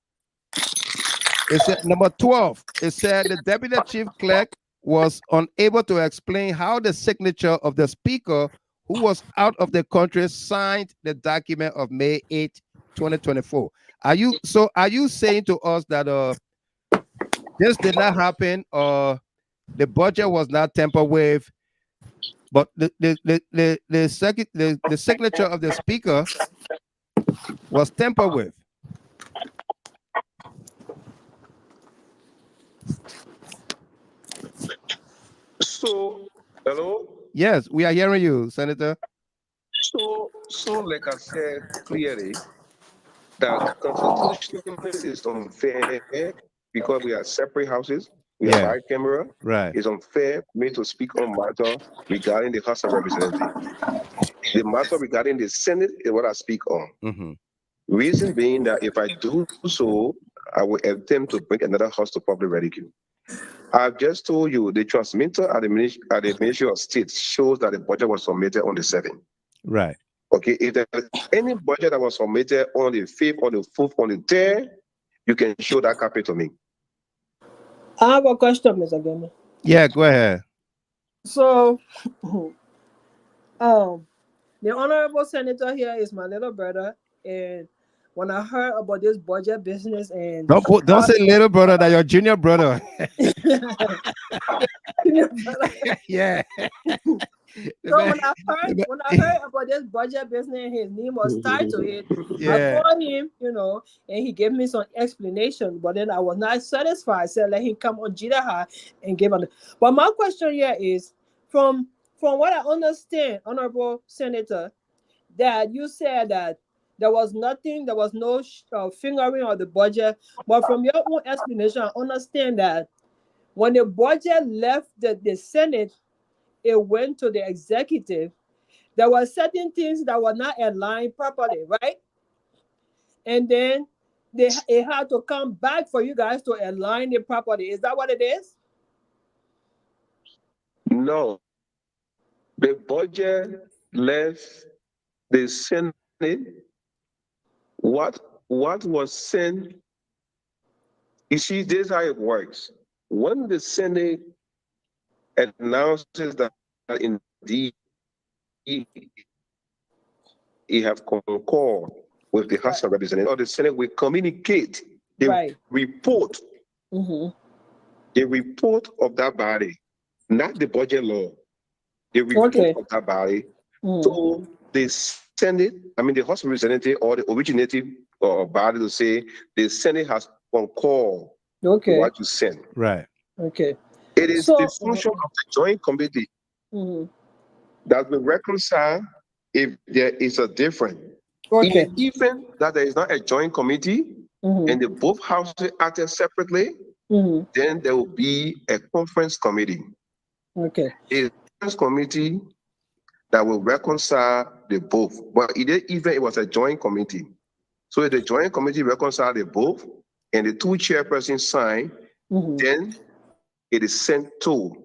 it said number 12. It said the deputy chief clerk was unable to explain how the signature of the speaker, who was out of the country, signed the document of May 8, 2024. Are you saying to us that this did not happen, or the budget was not tampered with, but the signature of the speaker was tampered with? So, hello? Yes, we are hearing you, Senator. So like I said clearly, that constitution is unfair because we are separate houses. We are bicameral. Right. It's unfair for me to speak on matter regarding the House of Representatives. The matter regarding the Senate is what I speak on. Mm-hmm. Reason being that if I do so, I will attempt to bring another house to public ridicule. I've just told you the transmitter at the Ministry of State shows that the budget was submitted on the 7th. Right. Okay, if there's any budget that was submitted on the 5th, on the 4th, on the 3rd, you can show that copy to me. I have a question, Mr. Gilman. Yeah, go ahead. So, the honorable senator here is my little brother, and when I heard about this budget business and don't say little brother, that your junior brother. Yeah. So when I heard about this budget business and his name was tied to it, I called him, and he gave me some explanation, but then I was not satisfied. I said, let him come on Gedeh and give him. But my question here is, from what I understand, Honorable Senator, that you said that there was nothing, there was no fingering of the budget, but from your own explanation, I understand that when the budget left the Senate, it went to the executive. There were certain things that were not aligned properly, right? And then it had to come back for you guys to align it properly. Is that what it is? No. The budget left the Senate. What was sent? You see, this is how it works. When the Senate announces that indeed he have concurred with the House of Representatives, or the Senate will communicate the report, the report of that body, not the budget law, the report of that body. So the Senate, the House of Representatives, or the originative body to say the Senate has concurred with what you sent. Right. Okay. It is the function of the joint committee that will reconcile if there is a difference. In the event that there is not a joint committee and the both houses acted separately, then there will be a conference committee. Okay. A conference committee that will reconcile the both. But even it was a joint committee. So if the joint committee reconcile the both, and the two chairpersons sign, then it is sent to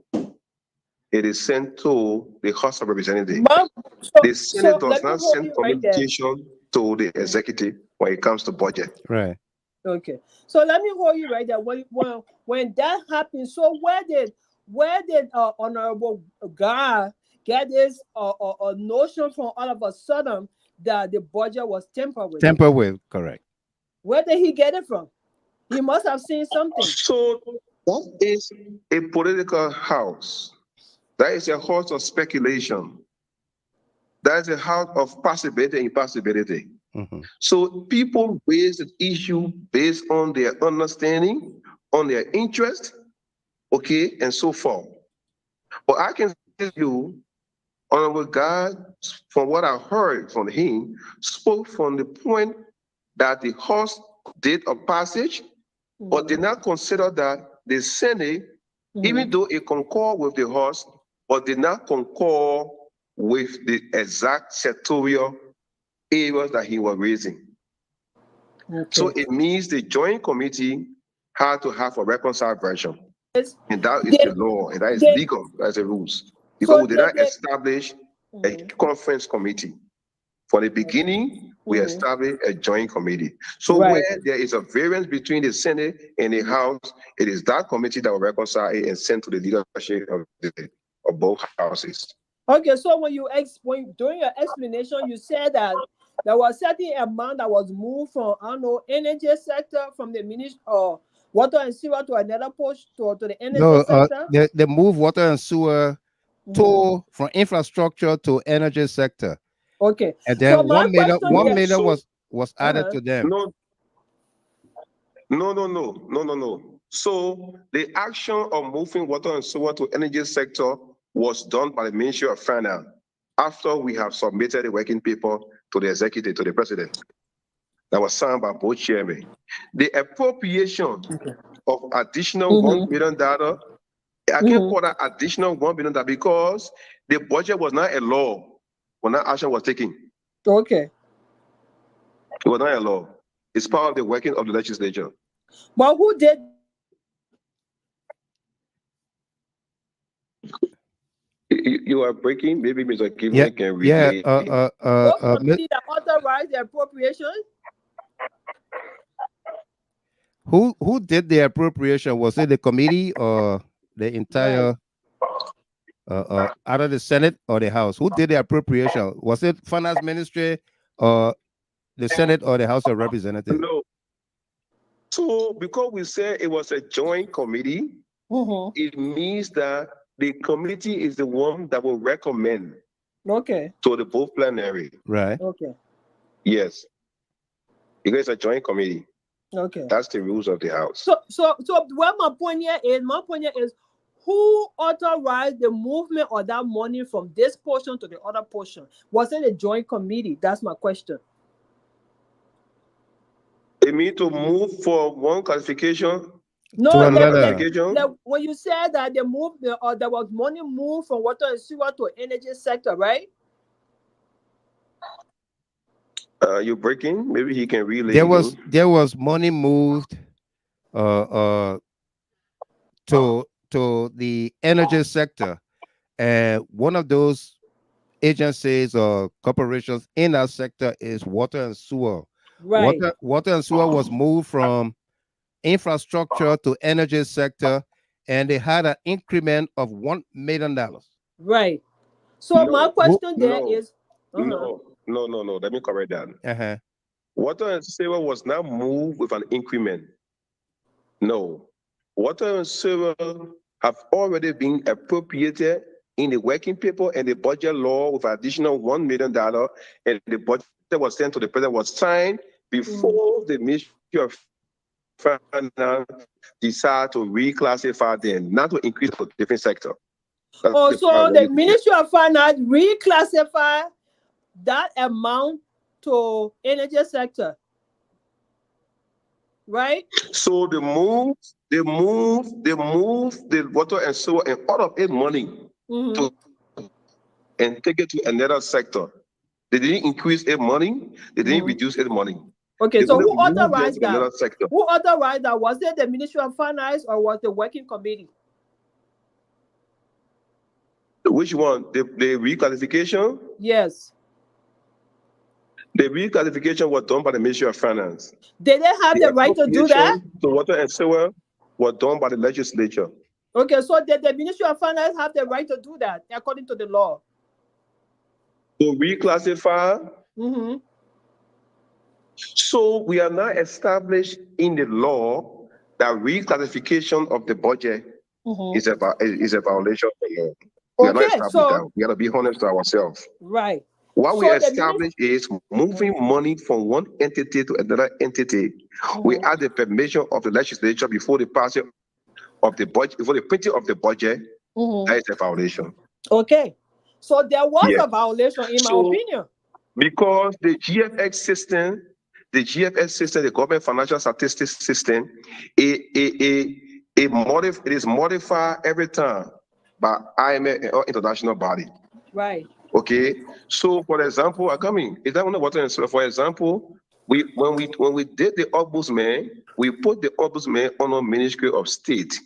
the House of Representatives. The Senate does not send communication to the executive when it comes to budget. Right. Okay. So let me hold you right there. When that happened, so where did Honorable God get this notion from all of a sudden that the budget was tampered with? Tampered with, correct. Where did he get it from? He must have seen something. So that is a political house. That is a house of speculation. That is a house of possibility and impossibility. So people raise the issue based on their understanding, on their interest, okay, and so forth. But I can tell you, Honorable God, from what I heard from him, spoke from the point that the House did a passage, but did not consider that the Senate, even though it concurred with the House, but did not concur with the exact sectorial areas that he was raising. So it means the joint committee had to have a reconciled version. And that is the law, and that is legal, that's the rules. Because we did not establish a conference committee. From the beginning, we established a joint committee. So where there is a variance between the Senate and the House, it is that committee that will reconcile it and send to the leadership of both houses. Okay, so during your explanation, you said that there was a certain amount that was moved from, I don't know, energy sector, from the Ministry of Water and Sewer to another post to the energy sector? They move water and sewer from infrastructure to energy sector. Okay. And then so $1 million was added to them. No. So the action of moving water and sewer to energy sector was done by the Ministry of Finance after we have submitted the working paper to the executive, to the president. That was signed by both chairmen. The appropriation of additional $1 billion, I can't call that additional $1 billion because the budget was not a law when that action was taken. Okay. It was not a law. It's part of the working of the legislature. But who did? You are breaking. Maybe Mr. Gilman can relay. What committee that authorized the appropriation? Who did the appropriation? Was it the committee or the entire out of the Senate or the House? Who did the appropriation? Was it Finance Ministry or the Senate or the House of Representatives? No. So because we said it was a joint committee, it means that the committee is the one that will recommend to the both plenary. Right. Okay. Yes. Because it's a joint committee. Okay. That's the rules of the House. So what my point here is who authorized the movement of that money from this portion to the other portion? Was it a joint committee? That's my question. They mean to move from one classification to another. When you said that they moved, there was money moved from water and sewer to energy sector, right? You're breaking. Maybe he can relay. There was money moved to the energy sector, and one of those agencies or corporations in that sector is water and sewer. Right. Water and sewer was moved from infrastructure to energy sector, and they had an increment of $1 million. Right. So my question is no. Let me correct that. Water and sewer was not moved with an increment. No. Water and sewer have already been appropriated in the working paper and the budget law with additional $1 million, and the budget was sent to the president was signed before the Ministry of Finance decided to reclassify them, not to increase for different sector. So the Ministry of Finance reclassify that amount to energy sector, right? So they move the water and sewer and all of it money and take it to another sector. They didn't increase it money, they didn't reduce it money. Okay, They so only who move them authorized to that? another sector. Who authorized that? Was it the Ministry of Finance or was the Working Committee? Which one? The reclassification? Yes. The reclassification was done by the Ministry of Finance. Did they have the right to do that? The water and sewer was done by the legislature. Okay, so did the Ministry of Finance have the right to do that according to the law? To reclassify. Mm-hmm. So we are now established in the law that reclassification of the budget is a violation of the law. We are not established that. We got to be honest to ourselves. Right. What we establish is moving money from one entity to another entity. We had the permission of the legislature before the passing of the budget, before the printing of the budget. That is a violation. Okay. So there was a violation in my opinion. Because the GFX system, the government financial statistics system, it is modified every time by IMF or international body. Right. Okay. So, for example, is that one of what? For example, when we did the ombudsman, we put the ombudsman on a Ministry of State.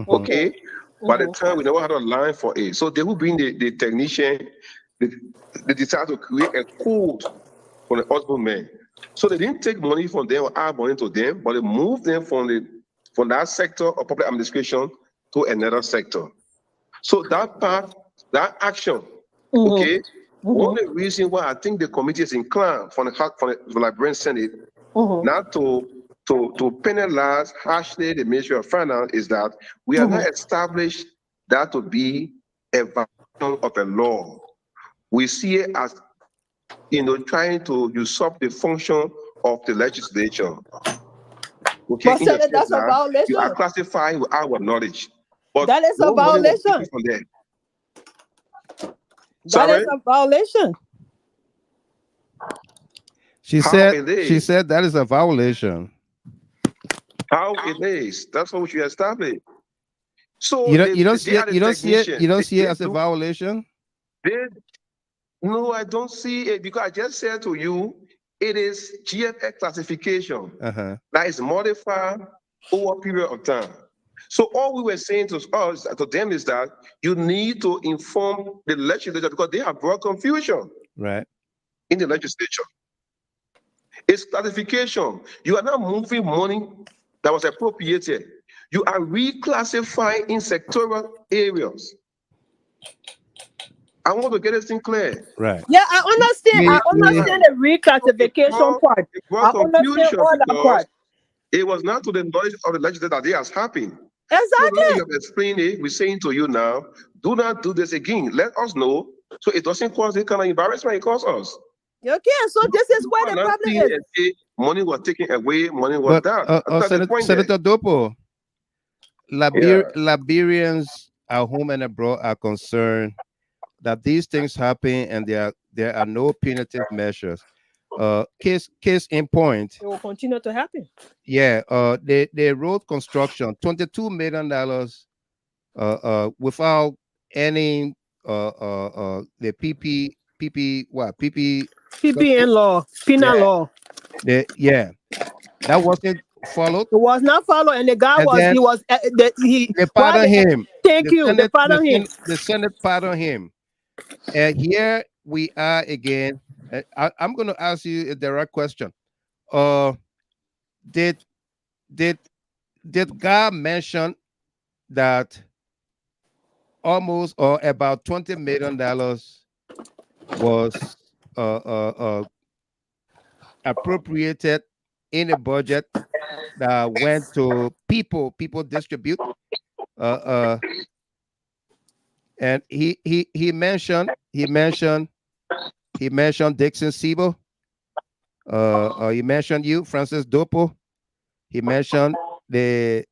Okay. By the time we never had a line for it, so they will bring the technician. They decided to create a code for the ombudsman. So they didn't take money from them or add money to them, but they moved them from that sector of public administration to another sector. So that part, that action, okay, one of the reasons why I think the committee is inclined from the Liberian Senate not to penalize harshly the Ministry of Finance is that we have not established that to be a violation of a law. We see it as, trying to usurp the function of the legislature. Okay, but Senate, that's a violation. You are classifying with our knowledge. But that is a violation. From there. That is a violation. She said that is a violation. How it is? That's what you establish. So you don't see it as a violation. No, I don't see it because I just said to you, it is GFX classification that is modified over a period of time. So all we were saying to them is that you need to inform the legislature because they have brought confusion in the legislature. It's classification. You are not moving money that was appropriated. You are reclassifying in sectoral areas. I want to get this thing clear. Right. Yeah, I understand. I understand the reclassification part. I understand all that part. It was not to the knowledge of the legislature that it has happened. Exactly. So you have explained it. We're saying to you now, do not do this again. Let us know so it doesn't cause the kind of embarrassment it caused us. Okay, so this is where the problem is. Money was taken away, money was done. Senator Dopoh, Liberians at home and abroad are concerned that these things happen and there are no punitive measures. Case in point. It will continue to happen. Yeah, the road construction, $22 million without any the PPN law, penal law. That wasn't followed. It was not followed, and the guy they pardoned him. Thank you. They pardoned him. The Senate pardoned him. And here we are again. I'm going to ask you a direct question. Did God mention that almost or about $20 million was appropriated in a budget that went to people distribute? And he mentioned Dixon Sibo. He mentioned you, Francis Dopoh. He mentioned the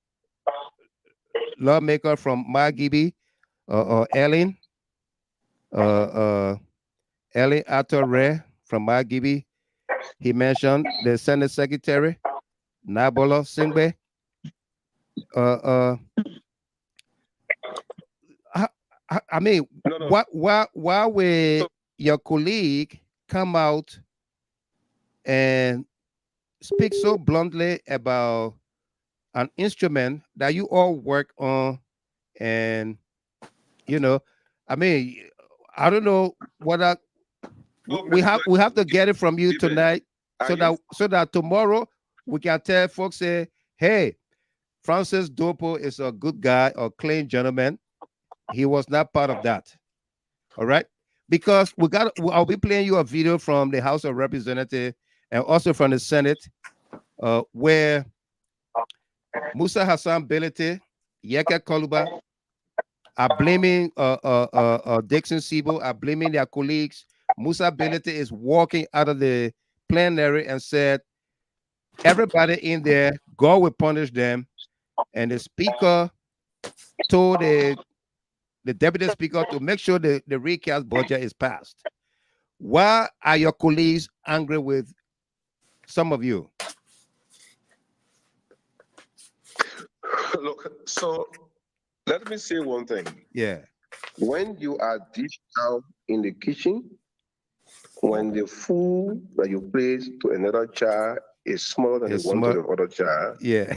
lawmaker from Margibi, Ellen Arthur Ray from Margibi. He mentioned the Senate Secretary, Nabolo Singbe. I mean, why will your colleague come out and speak so bluntly about an instrument that you all work on, and you know, I mean, I don't know what Oh, we have to get it from you Stephen, tonight, are you so that tomorrow we can tell folks, say, hey, Francis Dopoh is a good guy or clean gentleman. He was not part of that. All right. Because I'll be playing you a video from the House of Representatives and also from the Senate, where Musa Hassan Bility, Yekeh Kollubah are blaming Dixon Sibo, are blaming their colleagues. Musa Bility is walking out of the plenary and said, everybody in there, God will punish them. And the speaker told the deputy speaker to make sure the recast budget is passed. Why are your colleagues angry with some of you? look? So let me say one thing. Yeah. When you are dished out in the kitchen, when the food that you place to another child is smaller than It's the one to the other child, Yeah.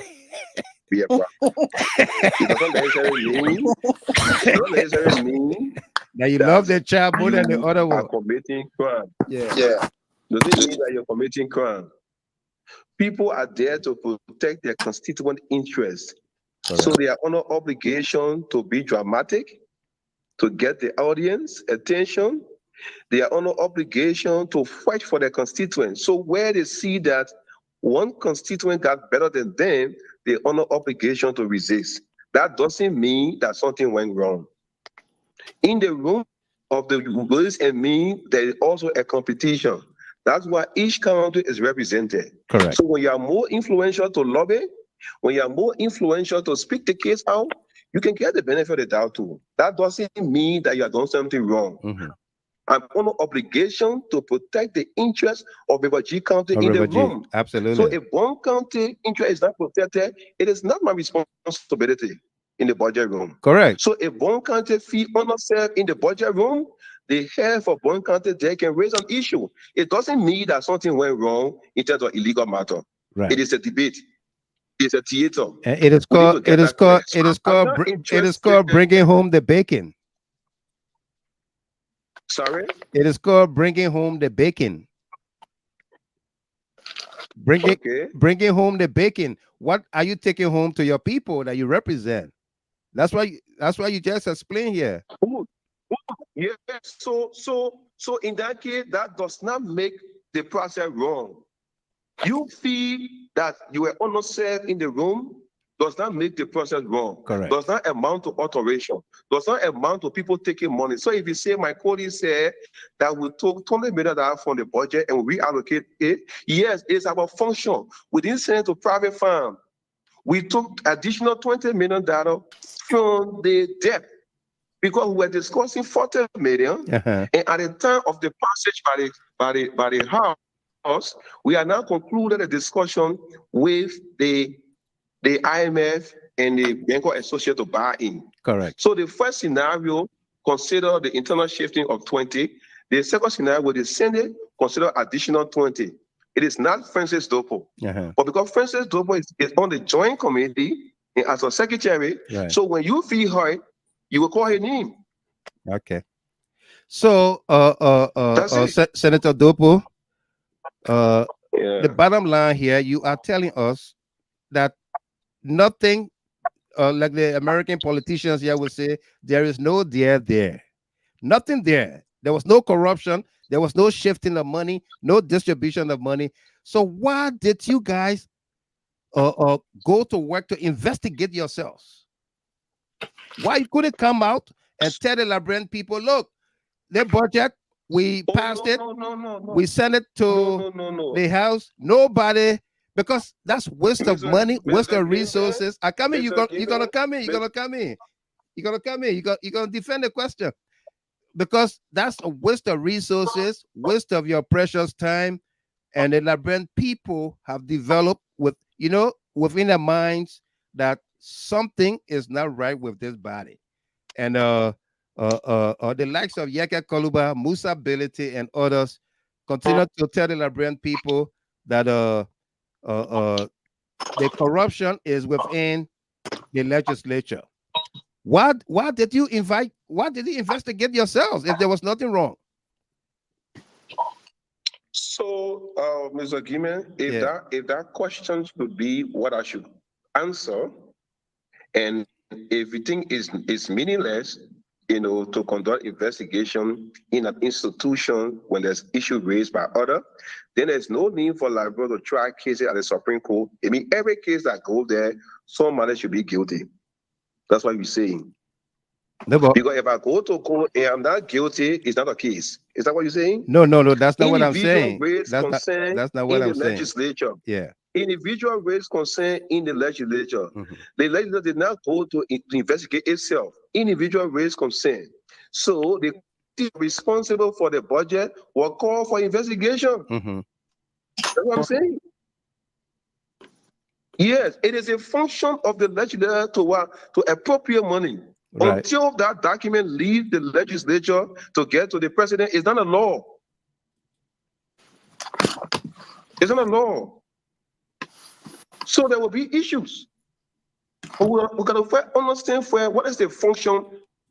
be a problem. It doesn't necessarily mean Now you that love the child more than the you other are one. committing crime. Yeah. Does it mean that you're committing crime? People are there to protect their constituent interests. So they are under obligation to be dramatic, to get the audience attention. They are under obligation to fight for their constituents. So where they see that one constituent got better than them, they're under obligation to resist. That doesn't mean that something went wrong. In the room of the Willis and me, there is also a competition. That's why each county is represented. Correct. So when you are more influential to lobby, when you are more influential to speak the case out, you can get the benefit of the doubt too. That doesn't mean that you have done something wrong. Mm-hmm. I'm under obligation to protect the interests of Rivergee County in the room. Absolutely. So if one county interest is not protected, it is not my responsibility in the budget room. Correct. So if one county feel unserved in the budget room, the head of one county there can raise an issue. It doesn't mean that something went wrong in terms of illegal matter. Right. It is a debate. It's a theater. And it is called bringing home the bacon. Sorry? It is called bringing home the bacon. Bringing home the bacon. What are you taking home to your people that you represent? That's why you just explained here. Yeah. So in that case, that does not make the process wrong. You feel that you were unserved in the room does not make the process wrong. Correct. Does not amount to alteration. Does not amount to people taking money. So if you say my colleague said that we took $20 million from the budget and we reallocate it, yes, it's our function. We didn't send it to private farm. We took additional $20 million from the debt because we were discussing $40 million. Uh-huh. And at the time of the passage by the House, we are now concluded a discussion with the IMF and the Bank Associate to buy in. Correct. So the first scenario, consider the internal shifting of 20. The second scenario, with the Senate, consider additional 20. It is not Francis Dopoh. Uh-huh. But because Francis Dopoh is on the joint committee as a secretary, right. So when you feel hurt, you will call her name. Okay. So, Senator Dopoh, the bottom line here, you are telling us that nothing, like the American politicians here would say, there is no there. Nothing there. There was no corruption. There was no shifting of money, no distribution of money. So why did you guys go to work to investigate yourselves? Why you couldn't come out and tell the Liberian people, look, the budget, we passed it. No. We sent it to the House. Nobody, because that's waste of money, waste of resources. I come in, you're gonna come in. You're gonna defend the question. Because that's a waste of resources, waste of your precious time. And the Liberian people have developed within their minds that something is not right with this body. And the likes of Yekeh Kollubah, Musa Bility, and others continue to tell the Liberian people that the corruption is within the legislature. Why did you investigate yourselves if there was nothing wrong? So, Mr. Gilman, if that question should be what I should answer, and if you think is meaningless, to conduct investigation in an institution when there's issue raised by other, then there's no need for Liberia to try cases at the Supreme Court. I mean, every case that goes there, somebody should be guilty. That's what we're saying. Because if I go to court and I'm not guilty, it's not a case. Is that what you're saying? No, that's not what I'm saying. That's not what I'm saying. Legislature. Yeah. Individual raised concern in the legislature. The legislature did not go to investigate itself. Individual raised concern. So the responsible for the budget will call for investigation. That's what I'm saying. Yes, it is a function of the legislature to appropriate money. Right. Until that document leaves the legislature to get to the president, it's not a law. It's not a law. So there will be issues. But we got to understand what is the function,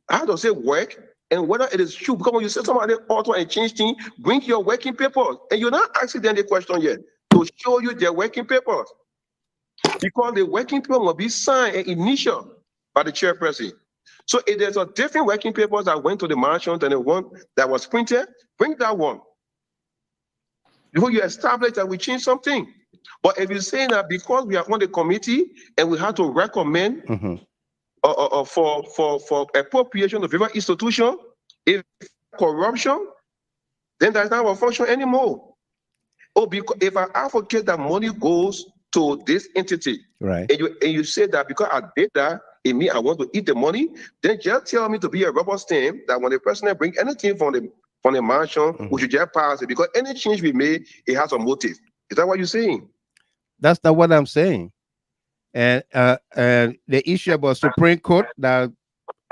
how does it work, and whether it is true. Because when you say somebody author and change things, bring your working papers. And you're not asking them the question yet to show you their working papers. Because the working paper will be signed and initialed by the chairperson. So if there's a different working papers that went to the mansion than the one that was printed, bring that one. Before you establish that we change something. But if you're saying that because we are on the committee and we have to recommend for appropriation of river institution, if corruption, then that's not a function anymore. Oh, because if I advocate that money goes to this entity, right? And you say that because I did that, it means I want to eat the money, then just tell me to be a rubber stamp that when the president bring anything from the mansion, we should just pass it, because any change we made, it has a motive. Is that what you're saying? That's not what I'm saying. And the issue about Supreme Court, that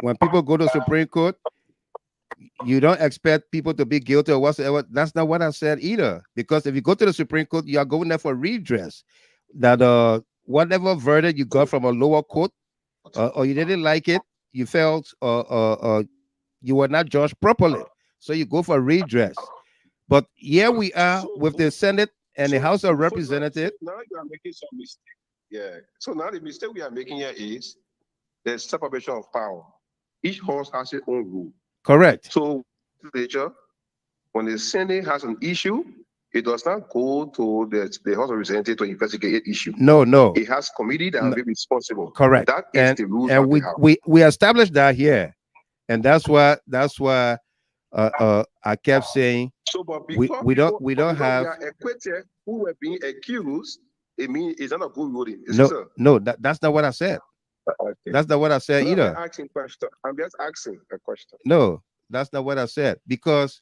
when people go to Supreme Court, you don't expect people to be guilty or whatsoever. That's not what I said either. Because if you go to the Supreme Court, you are going there for redress. That whatever verdict you got from a lower court, or you didn't like it, you felt you were not judged properly, so you go for redress. But here we are with the Senate and the House of Representatives. Now you are making some mistake. Yeah. So now the mistake we are making here is the separation of power. Each house has its own rule. Correct. So, when the Senate has an issue, it does not go to the House of Representatives to investigate issue. No. It has committee that will be responsible. Correct. That is the rules. And we established that here, and that's why I kept saying. So, but we don't have acquitted who were being accused. It means it's not a good ruling. No, that's not what I said. Okay. That's not what I said either. I'm just asking a question. No, that's not what I said, because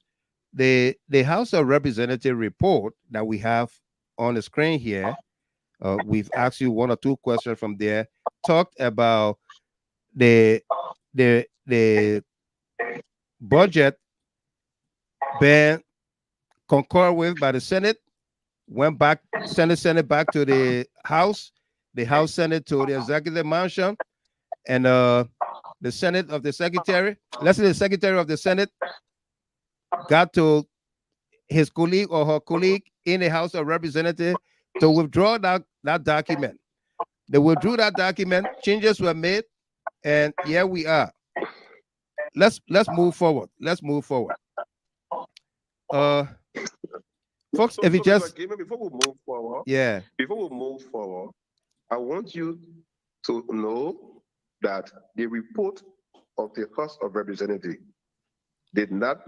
the House of Representatives report that we have on the screen here, we've asked you one or two questions from there, talked about the budget being concurred with by the Senate, went back, Senate back to the House sent it to the executive mansion, and the Senate of the secretary, let's say the secretary of the Senate got to his colleague or her colleague in the House of Representatives to withdraw that document. They withdrew that document, changes were made, and here we are. Let's move forward. Let's move forward. Folks, if you just before we move forward, I want you to know that the report of the House of Representatives did not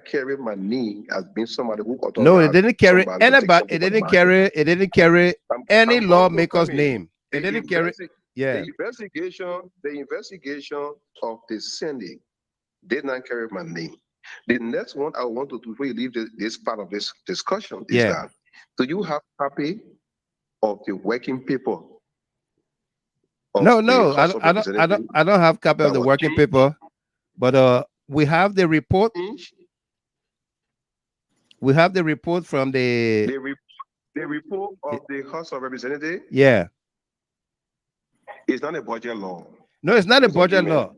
carry my name as being somebody who authorized. No, it didn't carry anybody. It didn't carry any lawmaker's name. It didn't carry. Yeah. The investigation of the Senate did not carry my name. The next one I want to do before you leave this part of this discussion is that, do you have copy of the working paper? No, I don't have copy of the working paper, but we have the report. We have the report from the The report of the House of Representatives. Yeah. It's not a budget law. No, it's not a budget law.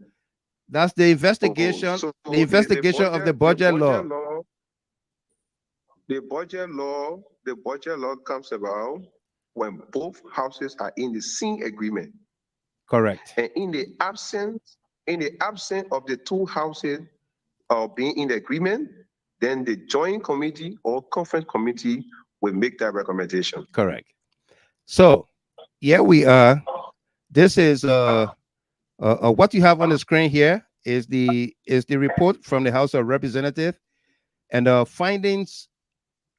That's the investigation. Oh, so the investigation of the budget law. The budget law comes about when both houses are in the same agreement. Correct. And in the absence of the two houses being in the agreement, then the joint committee or conference committee will make that recommendation. Correct. So here we are. This is what you have on the screen here is the report from the House of Representatives and findings,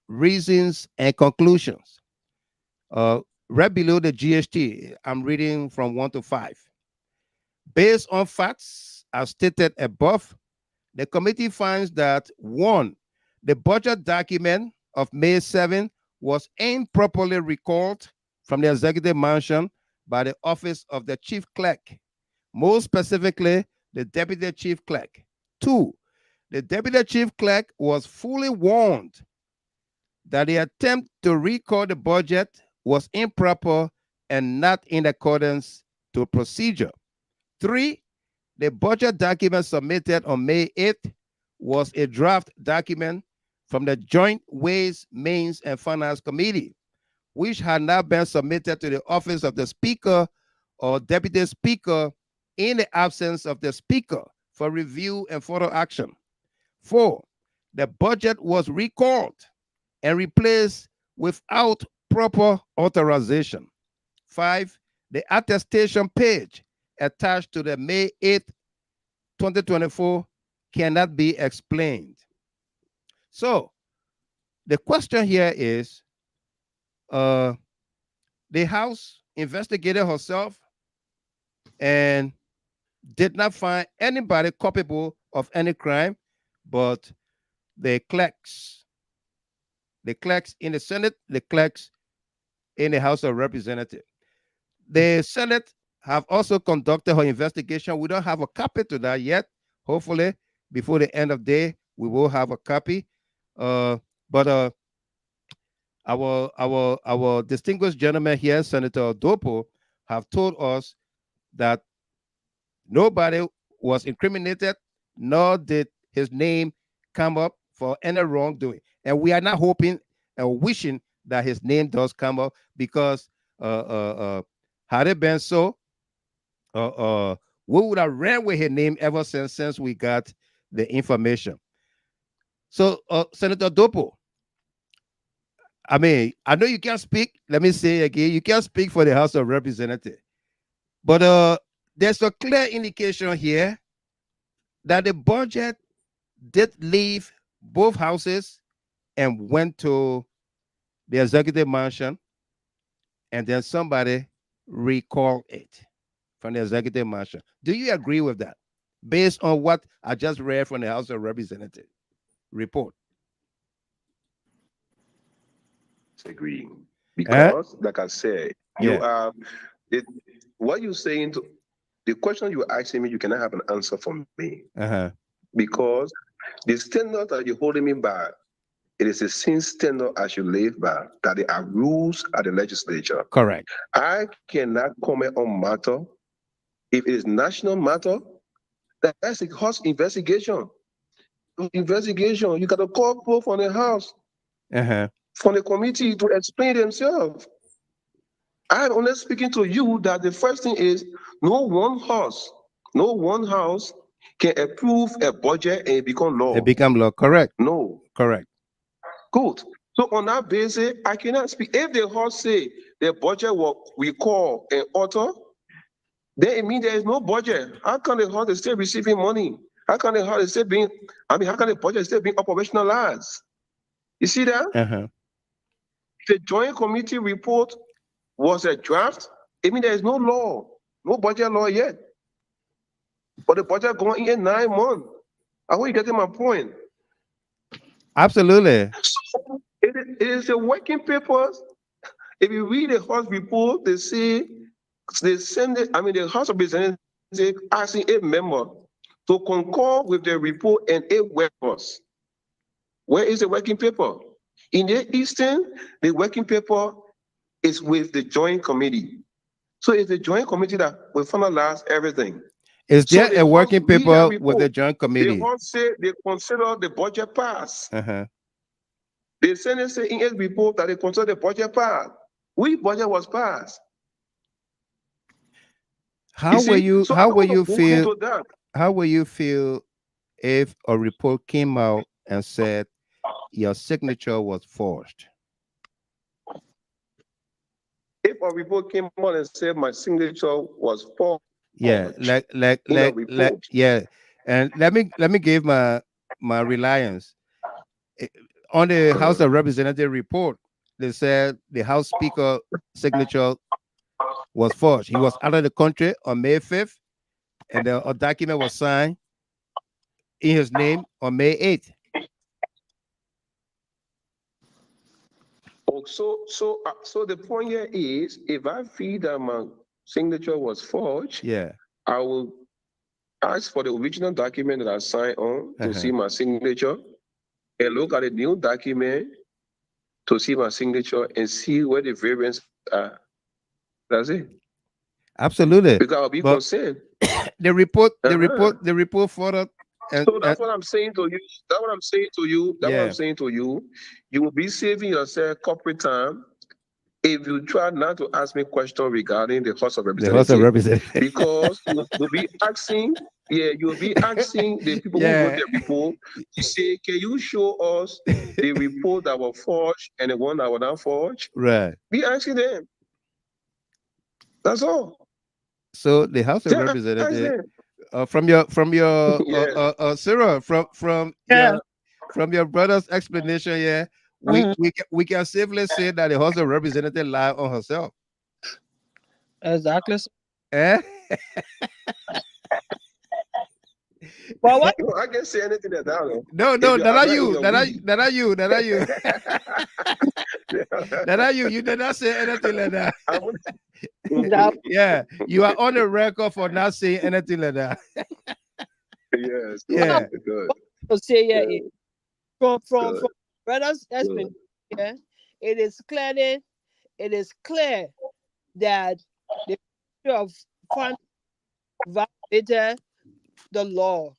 reasons, and conclusions. Right below the GHT, I'm reading from 1 to 5. Based on facts as stated above, the committee finds that 1, the budget document of May 7 was improperly recalled from the executive mansion by the office of the chief clerk, more specifically, the deputy chief clerk. 2, the deputy chief clerk was fully warned that the attempt to recall the budget was improper and not in accordance to procedure. 3, the budget document submitted on May 8th was a draft document from the Joint Ways, Means, and Finance Committee, which had not been submitted to the office of the Speaker or Deputy Speaker in the absence of the Speaker for review and further action. 4, the budget was recalled and replaced without proper authorization. 5, the attestation page attached to the May 8th, 2024 cannot be explained. So the question here is, the House investigated herself and did not find anybody culpable of any crime, but the clerks in the Senate, the clerks in the House of Representatives. The Senate have also conducted her investigation. We don't have a copy to that yet. Hopefully, before the end of the day, we will have a copy. But our distinguished gentleman here, Senator Dopoh, have told us that nobody was incriminated, nor did his name come up for any wrongdoing. And we are not hoping and wishing that his name does come up, because had it been so, we would have ran with his name ever since we got the information. So, Senator Dopoh, I mean, I know you can't speak. Let me say again, you can't speak for the House of Representatives. But there's a clear indication here that the budget did leave both houses and went to the executive mansion, and then somebody recalled it from the executive mansion. Do you agree with that, based on what I just read from the House of Representatives report? Agree, because like I said, you are what you're saying to the question you're asking me, you cannot have an answer from me, because the standard that you're holding me by, it is the same standard as you live by, that there are rules at the legislature. Correct. I cannot comment on matter. If it is national matter, that's a House investigation. You got to call people from the House, from the committee, to explain themselves. I'm only speaking to you that the first thing is no one house can approve a budget and it become law. It become law, correct? No. Correct. Good. So on that basis, I cannot speak. If the House say the budget will recall and alter, then it means there is no budget. How can the House still receiving money? How can the House still being, how can the budget still being operationalized? You see that? The joint committee report was a draft. I mean, there is no law, no budget law yet. But the budget going in 9 months. I hope you getting my point. Absolutely. So it is a working papers. If you read the House report, they say they send it. I mean, the House of Representatives asking a member to concur with the report and 8 workers. Where is the working paper? In the Eastern, the working paper is with the joint committee. So it's the joint committee that will finalize everything. Is So there they a working must read paper that with report. the joint They committee? must say they consider the budget pass. Uh-huh. The Senate say in its report that they consider the budget pass. Which budget was passed? How will you So how I will want to you look feel into that. how will you feel if a report came out and said your signature was forged? If a report came out and said my signature was forged, Yeah, like report. yeah. And let me give my reliance. On the House of Representatives report, they said the House Speaker signature was forged. He was out of the country on May 5th, and a document was signed in his name on May 8th. Oh, so the point here is, if I feel that my signature was forged, Yeah. I will ask for the original document that I signed on to see my signature, and look at the new document to see my signature and see where the variants are. That's it. Absolutely. Because I'll be concerned. The report further. So that's what I'm saying to you. That's what I'm saying to you. That's what Yeah. I'm saying to you. You will be saving yourself corporate time if you try not to ask me questions regarding the House of Representatives. Because you'll be asking, you'll be asking the people who wrote the report to say, can you show us the report that was forged and the one that was not forged? Right. Be asking them. That's all. So the House of Representatives, from your Sarah, from your brother's explanation, we can safely say that the House of Representatives lied on herself. Exactly. Eh? But what? I can't say anything like that. No, that are you. That are you. That are you. You did not say anything like that. Yeah, you are on the record for not saying anything like that. Yes. Yeah. Good. To say from brother's explanation, it is clear that the Ministry of Finance violated the law.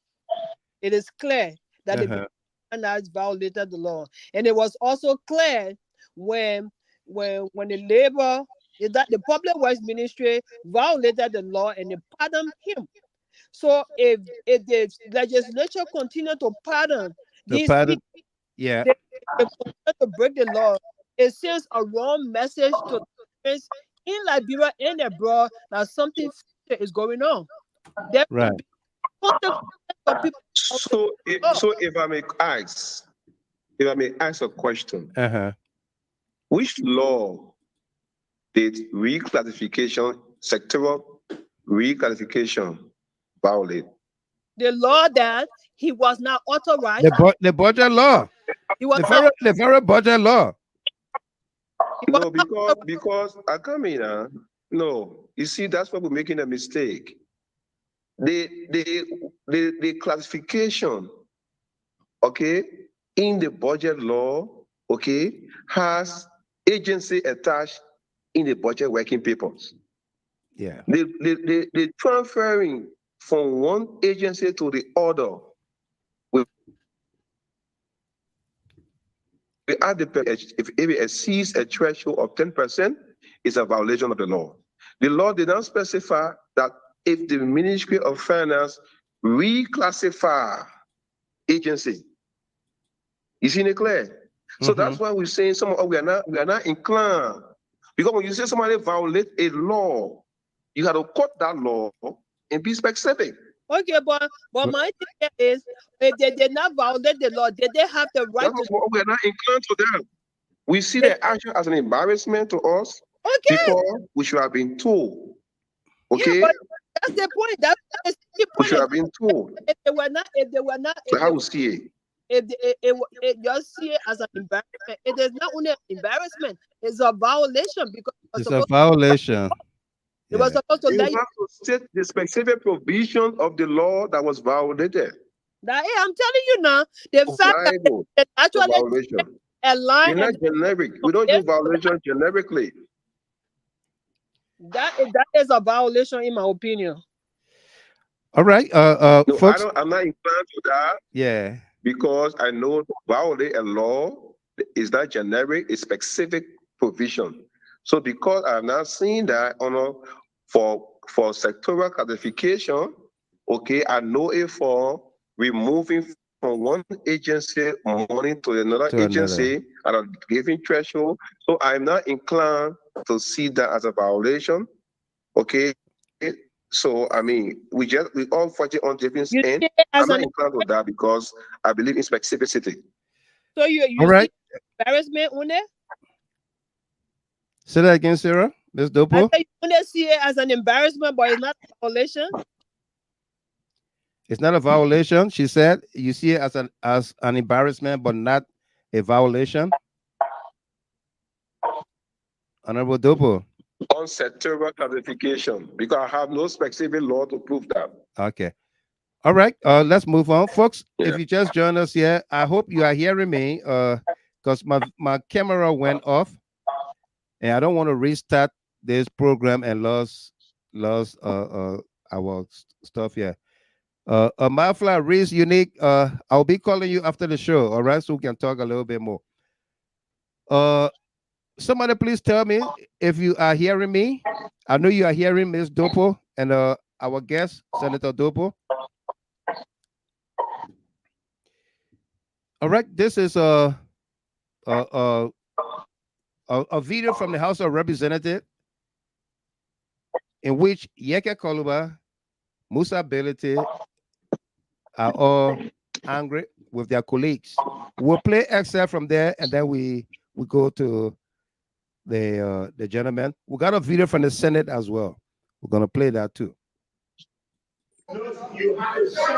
It is clear that the finance violated the law, and it was also clear when the labor, that the Public Works Ministry violated the law and they pardoned him. So if the legislature continue to pardon these people, they continue to break the law, it sends a wrong message to parents in Liberia and abroad that something is going on. There will be consequences for people. So if I may ask a question, which law did sectoral reclassification violate? The law that he was not authorized. The budget law. He was the very budget law. No, because I come in. No, you see, that's why we're making a mistake. The classification, in the budget law, has agency attached in the budget working papers. Yeah. The transferring from one agency to the other if it exceeds a threshold of 10%, it's a violation of the law. The law did not specify that if the Ministry of Finance reclassify agency, you see it clear? So that's why we're saying we are not inclined. Because when you say somebody violate a law, you have to cut that law and be specific. Okay, but my thing is, if they did not violate the law, did they have the right to? We are not inclined to them. We see the action as an embarrassment to us. Okay. Because we should have been told. Okay. Yeah, but that's the point. That's the point. We should have been told. If they were not, how we see it. If it just see it as an embarrassment, it is not only an embarrassment, it's a violation because it's a violation. It was supposed to let you have to state the specific provision of the law that was violated. I'm telling you now, the fact that actually a line. It's not generic. We don't do violation generically. That is a violation, in my opinion. All right, No, folks. I'm not inclined to that. Yeah. Because I know to violate a law is not generic, it's specific provision. So because I've not seen that for sectoral classification, okay, I know it for removing from one agency money to another agency at a given threshold. So I'm not inclined to see that as a violation. Okay. So I mean, we all fight it on different ends. I'm not inclined with that because I believe in specificity. So you all right. See embarrassment on there? Say that again, Sarah. Ms. Dopoh. I you see it as an embarrassment, but it's not a violation. It's not a violation. She said you see it as an embarrassment, but not a violation. Honorable Dopoh. On sectoral classification, because I have no specific law to prove that. Okay. All right. Let's move on, folks. Yeah. If you just joined us here, I hope you are hearing me. Because my camera went off, and I don't want to restart this program and lose our stuff here. Mafla Reese Unique. I'll be calling you after the show. All right, so we can talk a little bit more. Somebody please tell me if you are hearing me. I know you are hearing Ms. Dopoh and our guest, Senator Dopoh. All right, this is a video from the House of Representatives in which Yekeh Kollubah, Musa, Bility are all angry with their colleagues. We'll play excerpt from there, and then we go to the gentleman. We got a video from the Senate as well. We're gonna play that too. You have to shut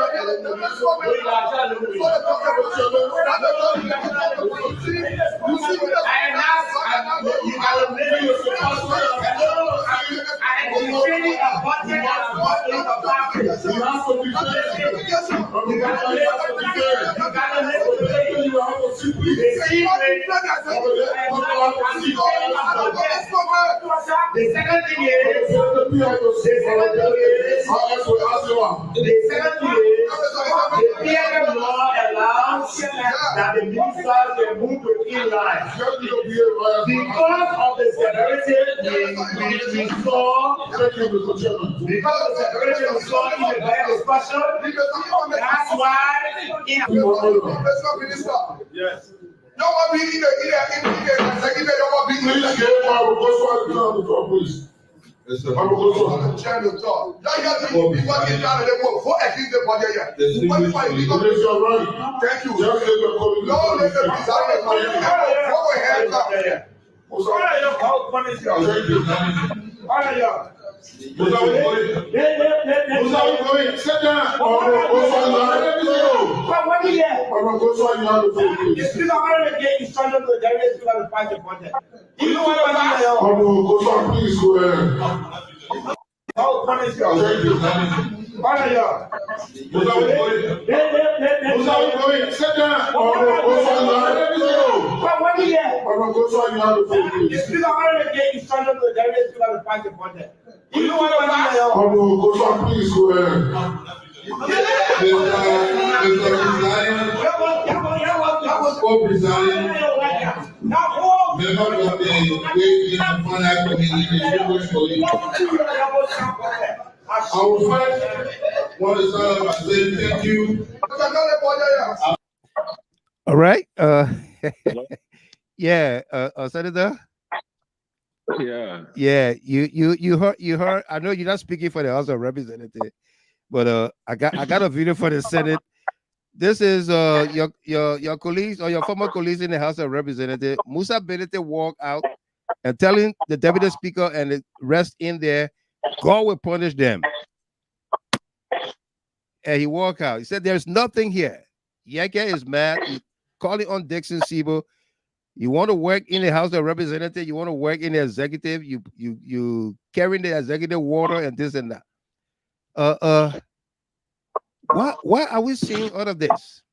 the second thing is, the second thing is, the PNM law allows that the ministers can move to inline. Because of the separation we saw, because of the separation we saw in the very discussion, that's why yes. No one being all right. Yeah, Senator. Yeah. You heard. I know you're not speaking for the House of Representatives, but I got a video for the Senate. This is your colleagues or your former colleagues in the House of Representatives. Musa Bility walk out and telling the Deputy Speaker and the rest in there, God will punish them. And he walked out. He said, "There's nothing here." Yekeh is mad. He's calling on Dixon Siebel. You want to work in the House of Representatives, you want to work in the executive, you carrying the executive water and this and that. Why are we seeing all of this?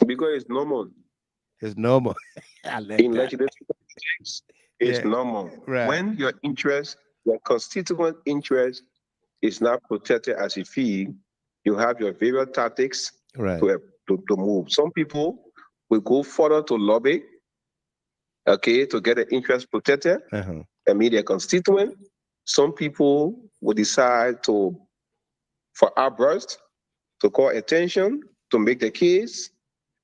Because it's normal. It's normal. In legislative politics, it's normal. Right. When your interest, your constituent interest is not protected as you feel, you have your various tactics to move. Some people will go further to lobby, okay, to get the interest protected, I mean their constituent. Some people will decide to, for outburst, to call attention, to make the case.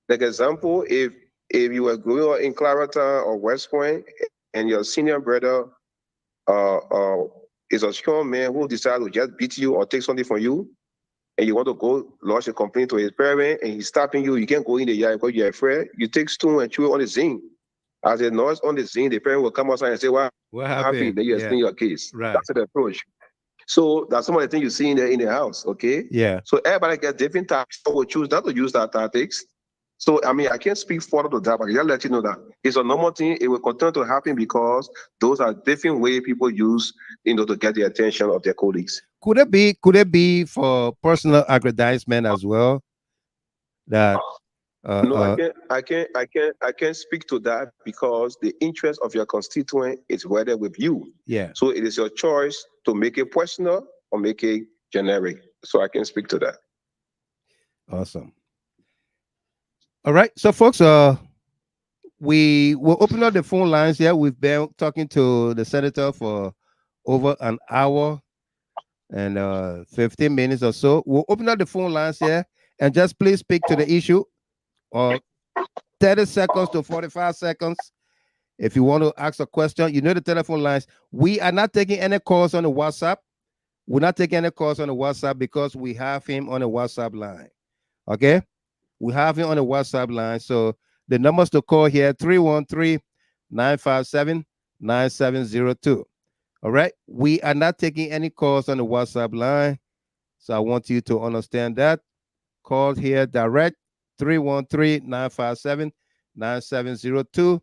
Like example, if you were growing up in Clarendon or West Point and your senior brother is a strong man who decides to just beat you or take something from you, and you want to go lodge a complaint to his parent and he's stopping you, you can't go in the yard because you're afraid, you take stone and chew it on the zinc. As the noise on the zinc, the parent will come outside and say, what happened? Then you explain your case. That's the approach. So that's some of the things you see in the house, okay? Yeah. So everybody gets different tactics. Some will choose not to use that tactics. So, I mean, I can't speak further to that, but I just let you know that it's a normal thing. It will continue to happen because those are different ways people use, to get the attention of their colleagues. Could it be for personal aggrandizement as well? That no, I can't speak to that because the interest of your constituent is whether with you. Yeah. So it is your choice to make it personal or make it generic. So I can speak to that. Awesome. All right, so folks, we will open up the phone lines here. We've been talking to the senator for over an hour and 15 minutes or so. We'll open up the phone lines here and just please speak to the issue or 30 seconds to 45 seconds. If you want to ask a question, you know the telephone lines. We are not taking any calls on the WhatsApp. We're not taking any calls on the WhatsApp because we have him on the WhatsApp line. Okay? We have him on the WhatsApp line. So the numbers to call here, 313-957-9702. All right. We are not taking any calls on the WhatsApp line. So I want you to understand that. Call here direct, 313-957-9702.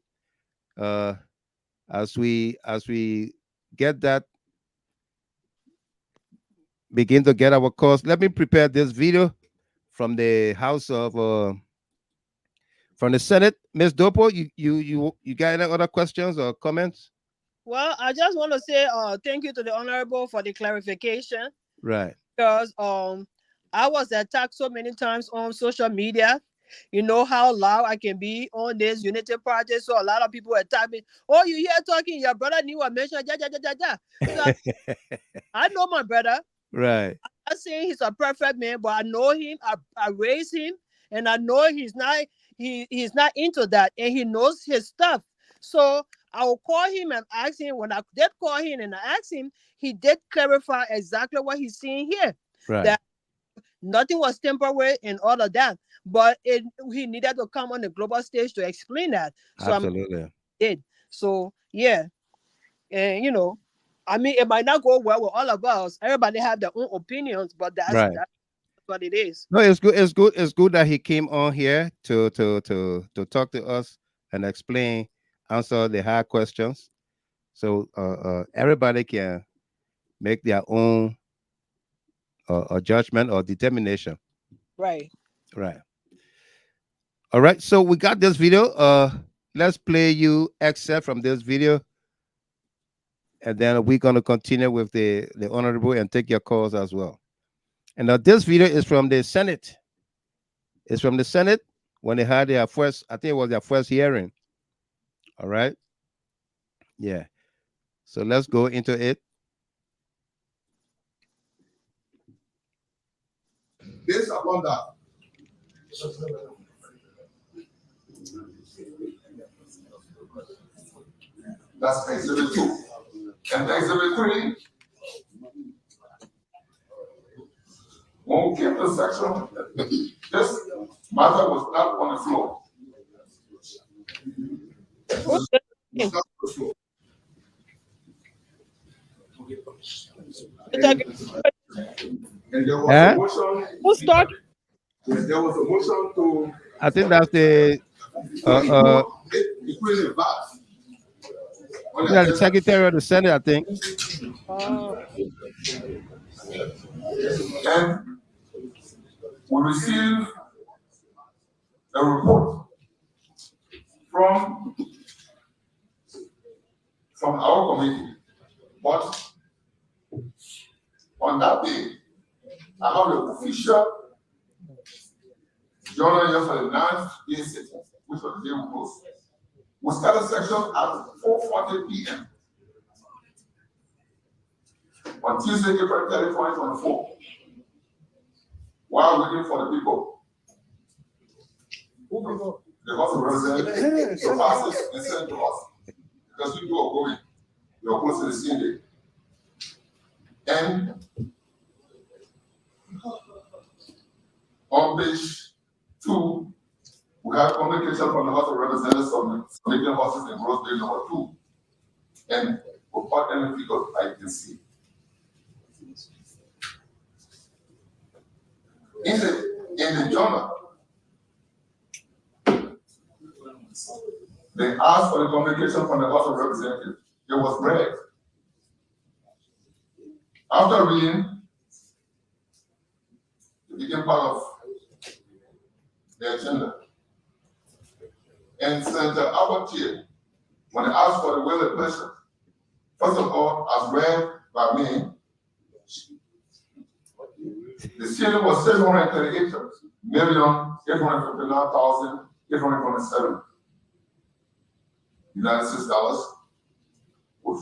As we get that, begin to get our calls. Let me prepare this video from the House of from the Senate. Ms. Dopoh, you got any other questions or comments? Well, I just want to say thank you to the Honorable for the clarification. Right. Because I was attacked so many times on social media. You know how loud I can be on this unity project. So a lot of people attack me. Oh, you here talking? Your brother knew I mentioned So I know my brother. Right. I'm not saying he's a perfect man, but I know him. I raised him, and I know he's not into that, and he knows his stuff. So I will call him and ask him. When I did call him and I asked him, he did clarify exactly what he's seeing here. Right. That nothing was temporary and all of that, but he needed to come on the global stage to explain that. So absolutely. So yeah, and I mean, it might not go well with all of us. Everybody have their own opinions, but that's what it is. No, it's good. It's good that he came on here to talk to us and explain, answer the hard questions, so everybody can make their own judgment or determination. Right. Right. All right. So we got this video. Let's play you excerpt from this video. And then we're going to continue with the Honorable and take your calls as well. And now this video is from the Senate. It's from the Senate when they had their first, I think it was their first hearing. All right. Yeah. So let's go into it. Based upon that, that's Exhibit 2. And Exhibit 3, when we came to section, this matter was not on the floor. And there was a motion. Who's talking? There was a motion to. I think that's the the Secretary of the Senate, I think. And we received a report from our committee, but on that day, I have the official Jonah here for the 9th day sitting, which was the day we closed. We started section at 4:40 p.m. on Tuesday, April 30, 2024, while waiting for the people. The House of Representatives to pass this and send to us. Because people are going, you're close to the same day. And on page 2, we have communication from the House of Representatives on submitting horses in gross bill number 2. And without any figures I can see. In the journal, they asked for the communication from the House of Representatives. It was read. After reading, it became part of the agenda. And Senator Abdul, when they asked for the will of question, first of all, as read by me, the ceiling was 738,859,827 United States dollars, with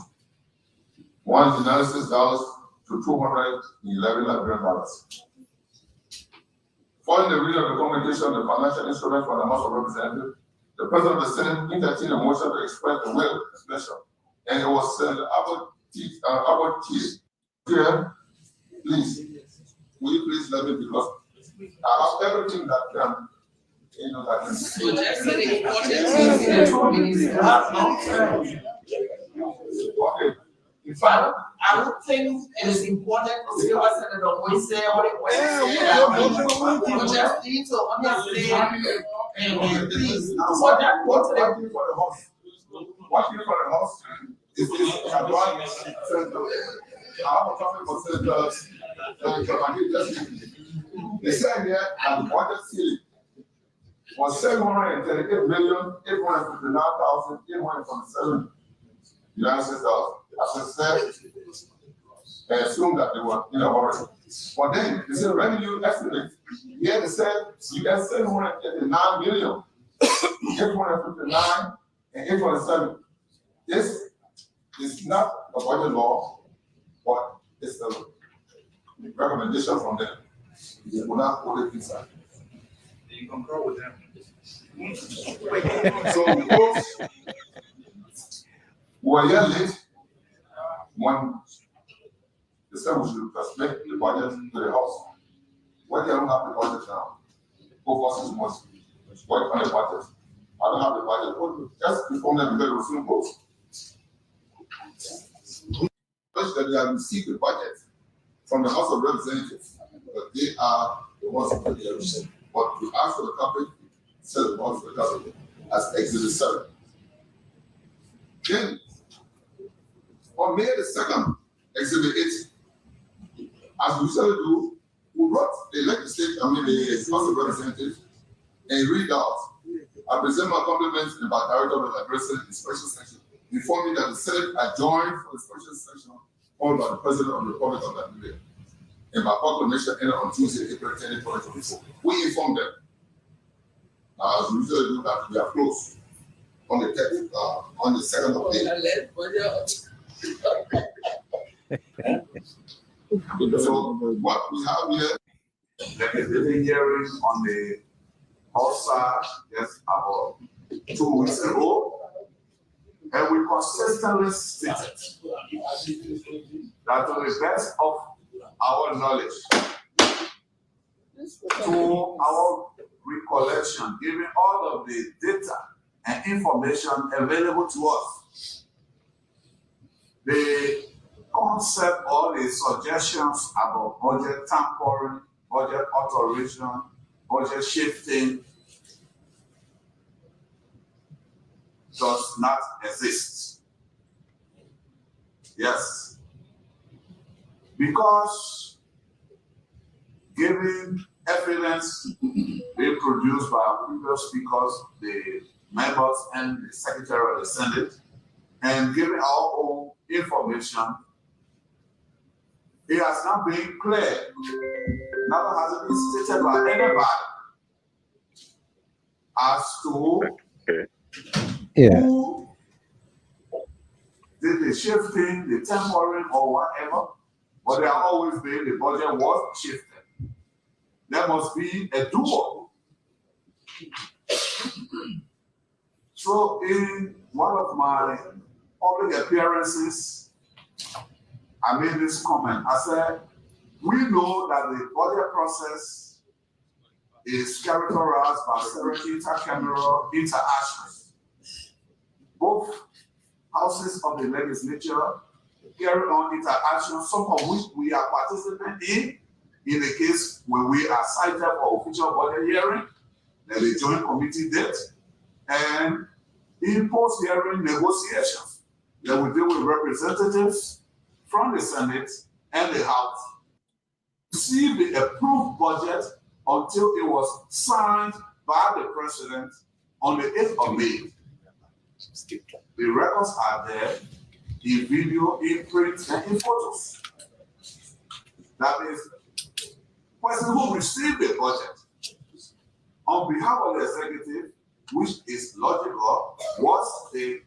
$1 United States dollars to 211 Liberian dollars. Following the reading of the communication of the financial instrument from the House of Representatives, the President of the Senate entertained a motion to express the will of the nation, and it was Senator Abdul. Here, please, will you please let me, because I have everything that can, that can see. Okay. In fact, I don't think it is important to see what Senator Moise said, what it was. We just need to understand and please support that quote today. Watching for the house is I have a comment for they said here that the budget ceiling was 738,859,827 United States dollars. As I said, I assume that they were in a hurry. But then they said revenue estimate. Here they said you get 789 million, 859 and 827. This is not a budget law, but it's a recommendation from them. They will not put it inside. You concur with them. So because we were here late when they said we should transmit the budget to the House. When they don't have the budget now, both houses must work on the budget. I don't have the budget. Just inform them because it will soon close. That they have received the budget from the House of Representatives, but they are the ones who put the everything. But we ask for the copy, send the bonds for the copy as Exhibit 7. Then, on May the 2nd, Exhibit 8, as we usually do, we brought the the House of Representatives and read out. I present my compliments in my director of the Liberia in special section, informing that the Senate adjourned for the special session called by the President of the Republic of Liberia. And my proclamation ended on Tuesday, April 10, 2024. We informed them. As we usually do that, we are closed on the 2nd of May. So what we have here, There is a hearing on the Musa just about 2 weeks ago, and we consistently stated that to the best of our knowledge, to our recollection, given all of the data and information available to us, the concept or the suggestions about budget tampering, budget alteration, budget shifting does not exist. Yes. Because giving evidence being produced by previous speakers, the members, and the Secretary of the Senate, and giving our own information, it has not been clear. Neither has it been stated by anybody as to who did the shifting, the tempering, or whatever, but there always been the budget was shifted. There must be a duo. So in one of my public appearances, I made this comment. I said, we know that the budget process is characterized by several intercameral interactions. Both houses of the legislature carry on interactions, some of which we are participating in the case where we are cited for official budget hearing, then the joint committee did, and in post-hearing negotiations, they will deal with representatives from the Senate and the House. See the approved budget until it was signed by the President on the 8th of May. The records are there in video, in print, and in photos. That is, the person who received the budget on behalf of the executive, which is logical, was the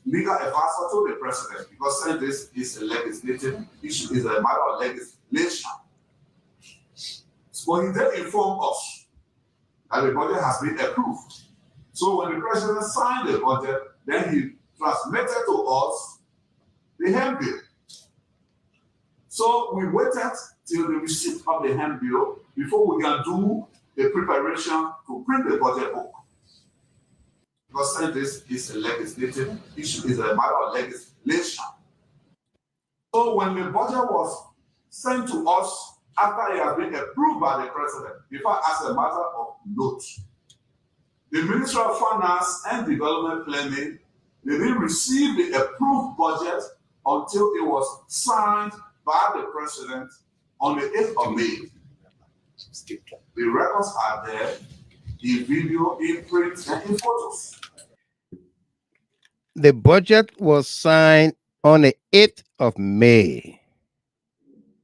legal advisor to the President, because since this is a legislative issue, is a matter of legislation. So he then informed us that the budget has been approved. So when the President signed the budget, then he transmitted to us the handbill. So we waited till the receipt of the handbill before we can do the preparation to print the budget book. Because since this is a legislative issue, is a matter of legislation. So when the budget was sent to us after it had been approved by the President, in fact, as a matter of note, the Ministry of Finance and Development Planning, they didn't receive the approved budget until it was signed by the President on the 8th of May. The records are there in video, in print, and in photos. The budget was signed on the 8th of May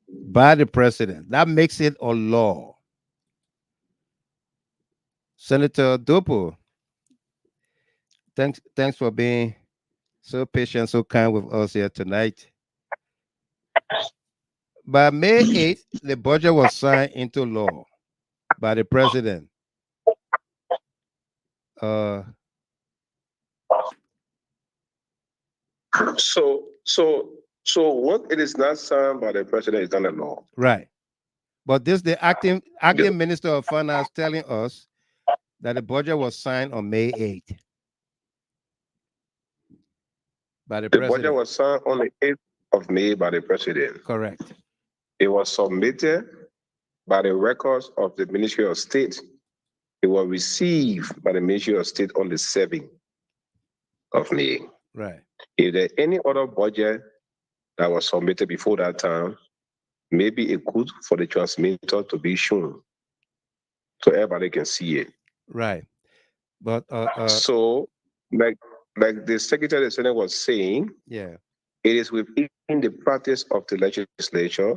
by the President. That makes it a law. Senator Dopoh, thanks for being so patient, so kind with us here tonight. By May 8th, the budget was signed into law by the President. So what it is not signed by the President is not a law. Right. But this the acting Minister of Finance telling us that the budget was signed on May 8th by the President. The budget was signed on the 8th of May by the President. Correct. It was submitted by the records of the Ministry of State. It was received by the Ministry of State on the 7th of May. Right. If there any other budget that was submitted before that time, maybe it could for the transmitter to be shown so everybody can see it. Right. But so like the Secretary of the Senate was saying, yeah, it is within the practice of the legislature.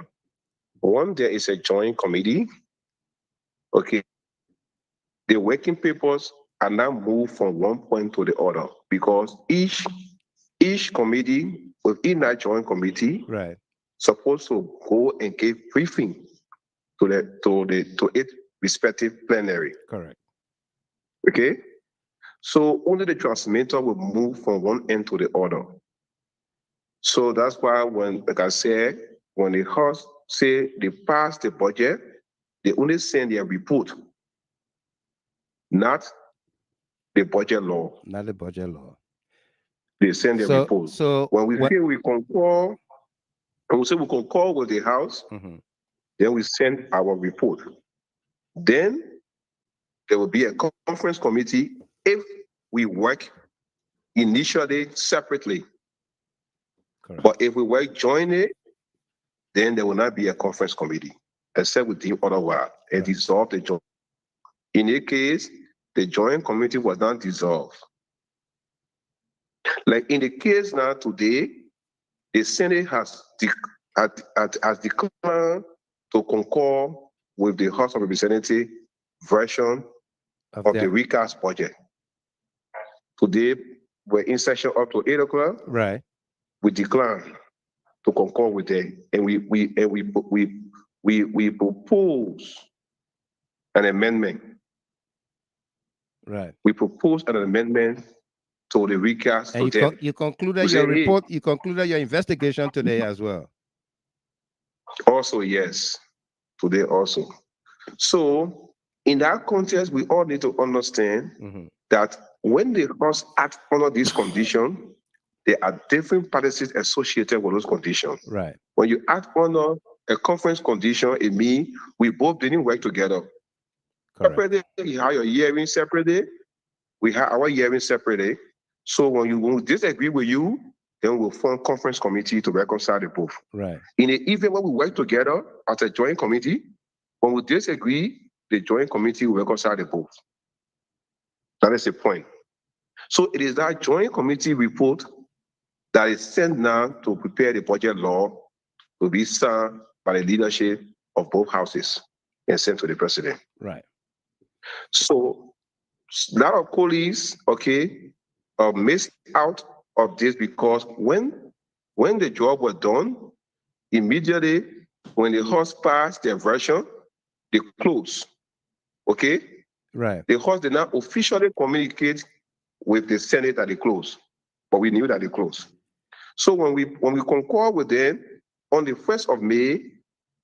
One, there is a joint committee. Okay. The working papers are now moved from one point to the other because each committee within that joint committee, right, supposed to go and give briefing to its respective plenary. Correct. Okay, so only the transmitter will move from one end to the other. So that's why when, like I said, when the House say they pass the budget, they only send their report, not the budget law. Not the budget law. They send their report. So when we say we concur, and we say we concur with the House, then we send our report. Then there will be a conference committee if we work initially separately. Correct. But if we work jointly, then there will not be a conference committee, except we deem otherwise and dissolve the joint In a case, the joint committee was not dissolved. Like in the case now today, the Senate has declined to concur with the House of Representatives version of the recast budget. Today, we're in session up to 8 o'clock. Right. We decline to concur with them, and we propose an amendment. Right. We propose an amendment to the recast. And you concluded your report. You concluded your investigation today as well. Also, yes, today also. So, in that context, we all need to understand that when the House act under this condition, there are different policies associated with those conditions. Right. When you act under a conference condition, it means we both didn't work together. Separately, you have your hearing separately. We have our hearing separately. So when we disagree with you, then we'll form conference committee to reconcile the both. Right. In the event when we work together as a joint committee, when we disagree, the joint committee will reconcile the both. That is the point. So it is that joint committee report that is sent now to prepare the budget law to be signed by the leadership of both houses and sent to the president. Right. So a lot of colleagues, missed out of this because when the job was done, immediately when the House passed their version, they closed. Okay? Right. The House did not officially communicate with the Senate that they closed, but we knew that they closed. So when we concur with them, on the 1st of May,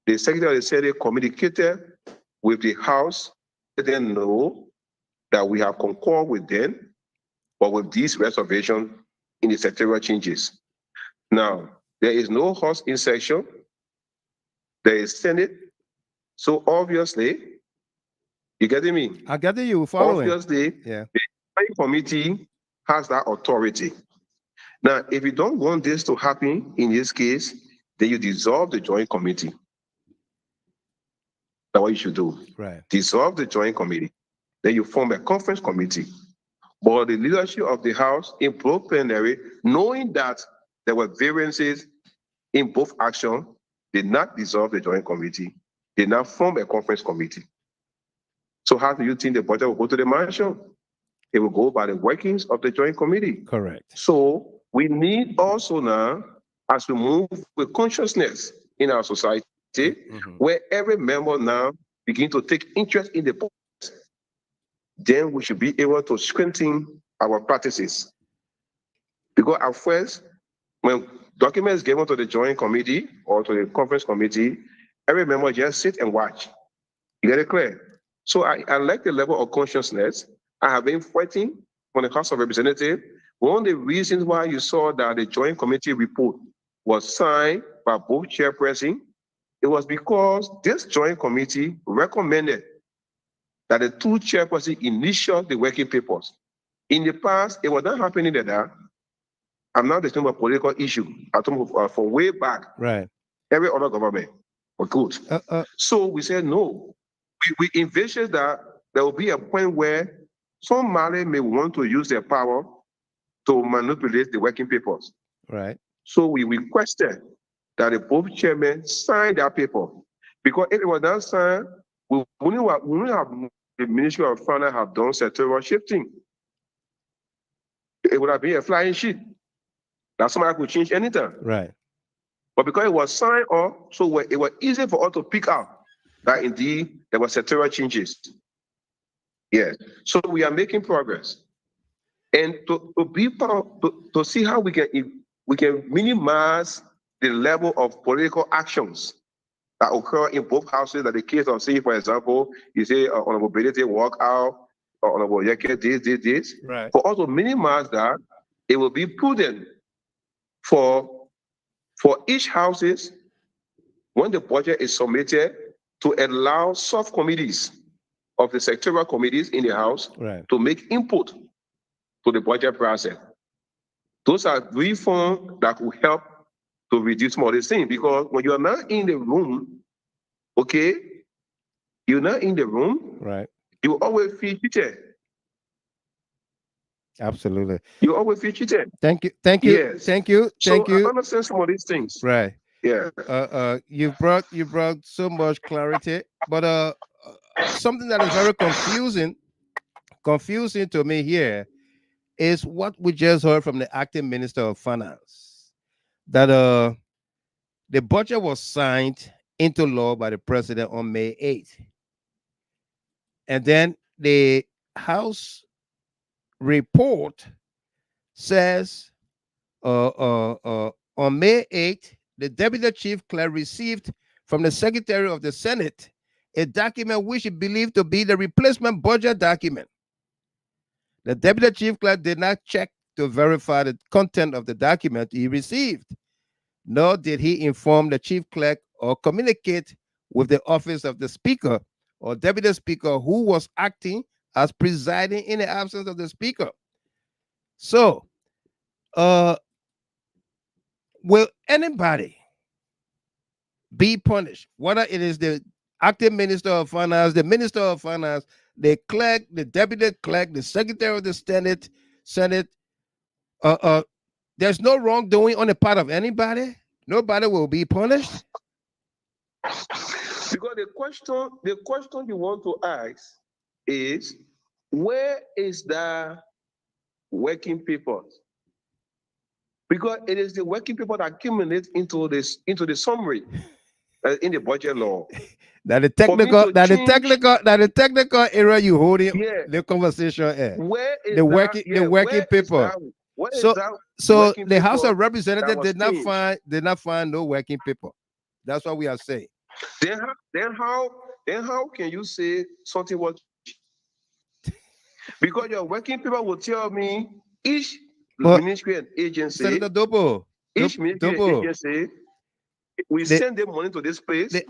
the Secretary of the Senate communicated with the House, let them know that we have concurred with them, but with these reservations in the secretarial changes. Now, there is no House in session, there is Senate, so obviously, you getting me? I get you following. Obviously, yeah. The joint committee has that authority. Now, if you don't want this to happen in this case, then you dissolve the joint committee. That's what you should do. Right. Dissolve the joint committee. Then you form a conference committee. But the leadership of the House in both plenary, knowing that there were variances in both actions, did not dissolve the joint committee, did not form a conference committee. So how do you think the budget will go to the mansion? It will go by the workings of the joint committee. Correct. So we need also now, as we move with consciousness in our society, where every member now begin to take interest in the process, then we should be able to strengthen our practices. Because at first, when documents given to the joint committee or to the conference committee, every member just sit and watch. You get it clear? So I like the level of consciousness. I have been fighting on the House of Representatives. One of the reasons why you saw that the joint committee report was signed by both chairpersons, it was because this joint committee recommended that the two chairpersons initiate the working papers. In the past, it was not happening like that. I'm not talking about political issue. I'm talking about from way back. Right. Every other government was good. So we said no. We envisioned that there will be a point where somebody may want to use their power to manipulate the working papers. Right. So we requested that the both chairmen sign that paper. Because if it was not signed, we wouldn't have the Ministry of Finance have done sectoral shifting. It would have been a flying sheet that somebody could change anytime. Right. But because it was signed off, so it was easy for us to pick out that indeed there were sectoral changes. Yes. So we are making progress. And to be part of, to see how we can minimize the level of political actions that occur in both houses, that the case of, say, for example, you say Honorable Bility walk out, or Honorable Yekeh this. Right. For us to minimize that, it will be prudent for each houses, when the budget is submitted, to allow subcommittees of the sectoral committees in the House to make input to the budget process. Those are reforms that will help to reduce more of these things, because when you are not in the room, you're not in the room, right? You always feel cheated. Absolutely. You always feel cheated. Thank you. Thank you. Yes. Thank you. Thank So you. I understand some of these things. Right. Yeah. You brought so much clarity, but something that is very confusing to me here is what we just heard from the acting minister of finance, that the budget was signed into law by the president on May 8th, and then the House report says on May 8th, the deputy chief clerk received from the secretary of the Senate a document which he believed to be the replacement budget document. The deputy chief clerk did not check to verify the content of the document he received, nor did he inform the chief clerk or communicate with the office of the speaker or deputy speaker, who was acting as presiding in the absence of the speaker. So, will anybody be punished, whether it is the acting minister of finance, the minister of finance, the clerk, the deputy clerk, the secretary of the Senate? There's no wrongdoing on the part of anybody. Nobody will be punished. Because the question you want to ask is, where is the working people? Because it is the working people that accumulate into the summary in the budget law. That the technical area you holding the conversation at. Where is the working people? So the House of Representatives did not find no working people. That's what we are saying. Then how can you say something was? Because your working people will tell me each ministry and agency, Senator Dopoh, each ministry and agency, we send them money to this place, and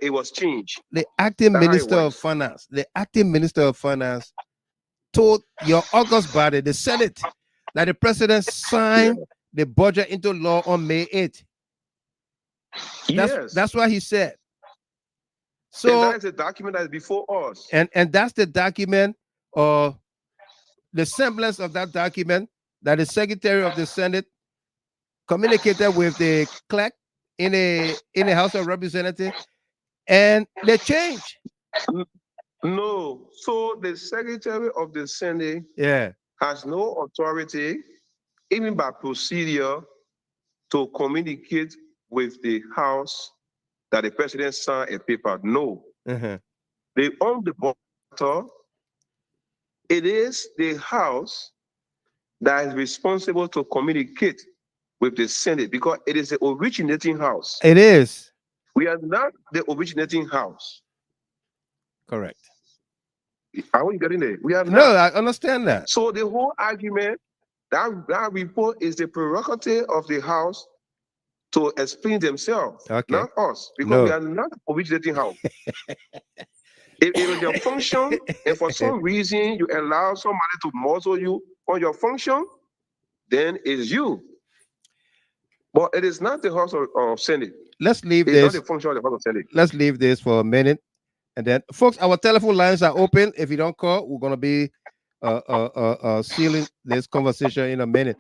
it was changed. The acting minister of finance, told your August body, the Senate, that the president signed the budget into law on May 8th. That's what he said. So and that is a document that is before us. And that's the document, or the semblance of that document, that the secretary of the Senate communicated with the clerk in the House of Representatives, and they changed. No, so the secretary of the Senate has no authority, even by procedure, to communicate with the House that the president signed a paper. No. They own the bottle. It is the House that is responsible to communicate with the Senate, because it is the originating house. It is. We are not the originating house. Correct. Are we getting it? We are not. No, I understand that. So the whole argument, that report is the prerogative of the House to explain themselves, not us, because we are not the originating house. If it was your function, and for some reason you allow somebody to muzzle you on your function, then it's you. But it is not the House of Senate. Let's leave it's this. Not the function of the House of Senate. Let's leave this for a minute, and then, folks, our telephone lines are open. If you don't call, we're gonna be sealing this conversation in a minute.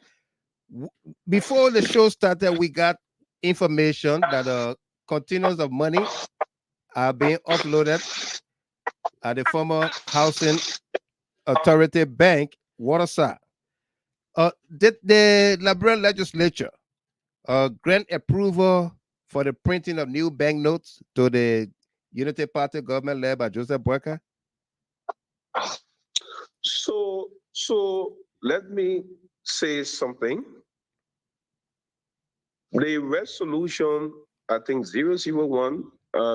Before the show started, we got information that containers of money are being uploaded at the former Housing Authority Bank, Waterside. Did the Liberian Legislature grant approval for the printing of new banknotes to the Unity Party government led by Joseph Boyka? So let me say something. The resolution, I think 001,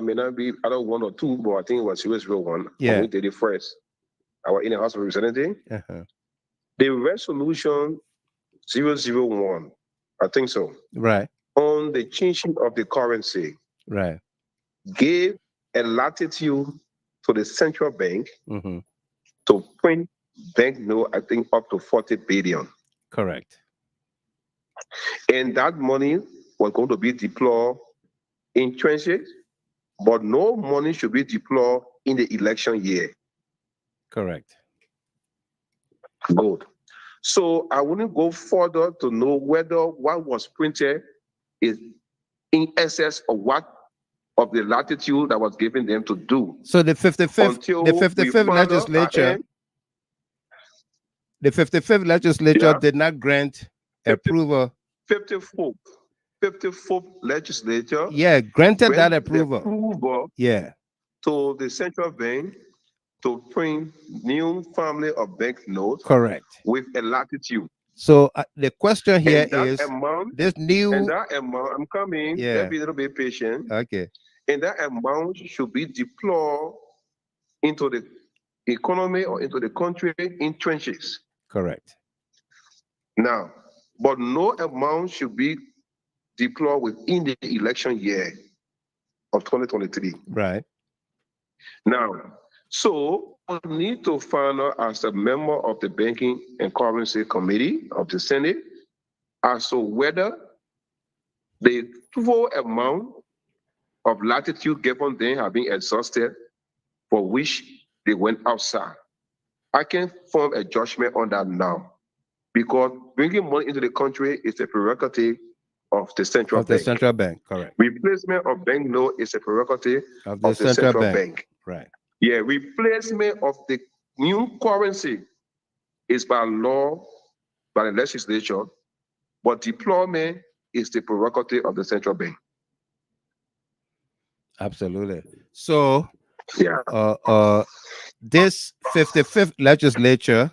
may not be either 1 or 2, but I think it was 001. Yeah. We did it first. Our in the House of Representatives. The resolution 001, I think so. Right. On the changing of the currency. Right. Gave a latitude to the central bank to print banknote, I think up to 40 billion. Correct. And that money was going to be deployed in transit, but no money should be deployed in the election year. Correct. Good. So I wouldn't go further to know whether what was printed is in excess of what of the latitude that was given them to do. So the 55th, Until the we 55th found out legislature, at the 55th legislature Yeah. did not grant 50 approval. 54th legislature Yeah, granted that granted the approval. approval Yeah, to the central bank to print new family of banknotes correct. with a latitude. So the question here And that is amount, this new. I'm coming, Yeah. let's be a little bit patient. Okay. And that amount should be deployed into the economy or into the country in trenches. Correct. Now, but no amount should be deployed within the election year of 2023. Right. Now, so I need to find out as a member of the Banking and Currency Committee of the Senate as to whether the full amount of latitude given them have been exhausted for which they went outside. I can form a judgment on that now because bringing money into the country is a prerogative of the central Of the bank. central bank, correct. Replacement of banknote is a prerogative Of the central central bank. Right. Yeah, replacement of the new currency is by law, by the legislature, but deployment is the prerogative of the central bank. Absolutely. So Yeah. This 55th legislature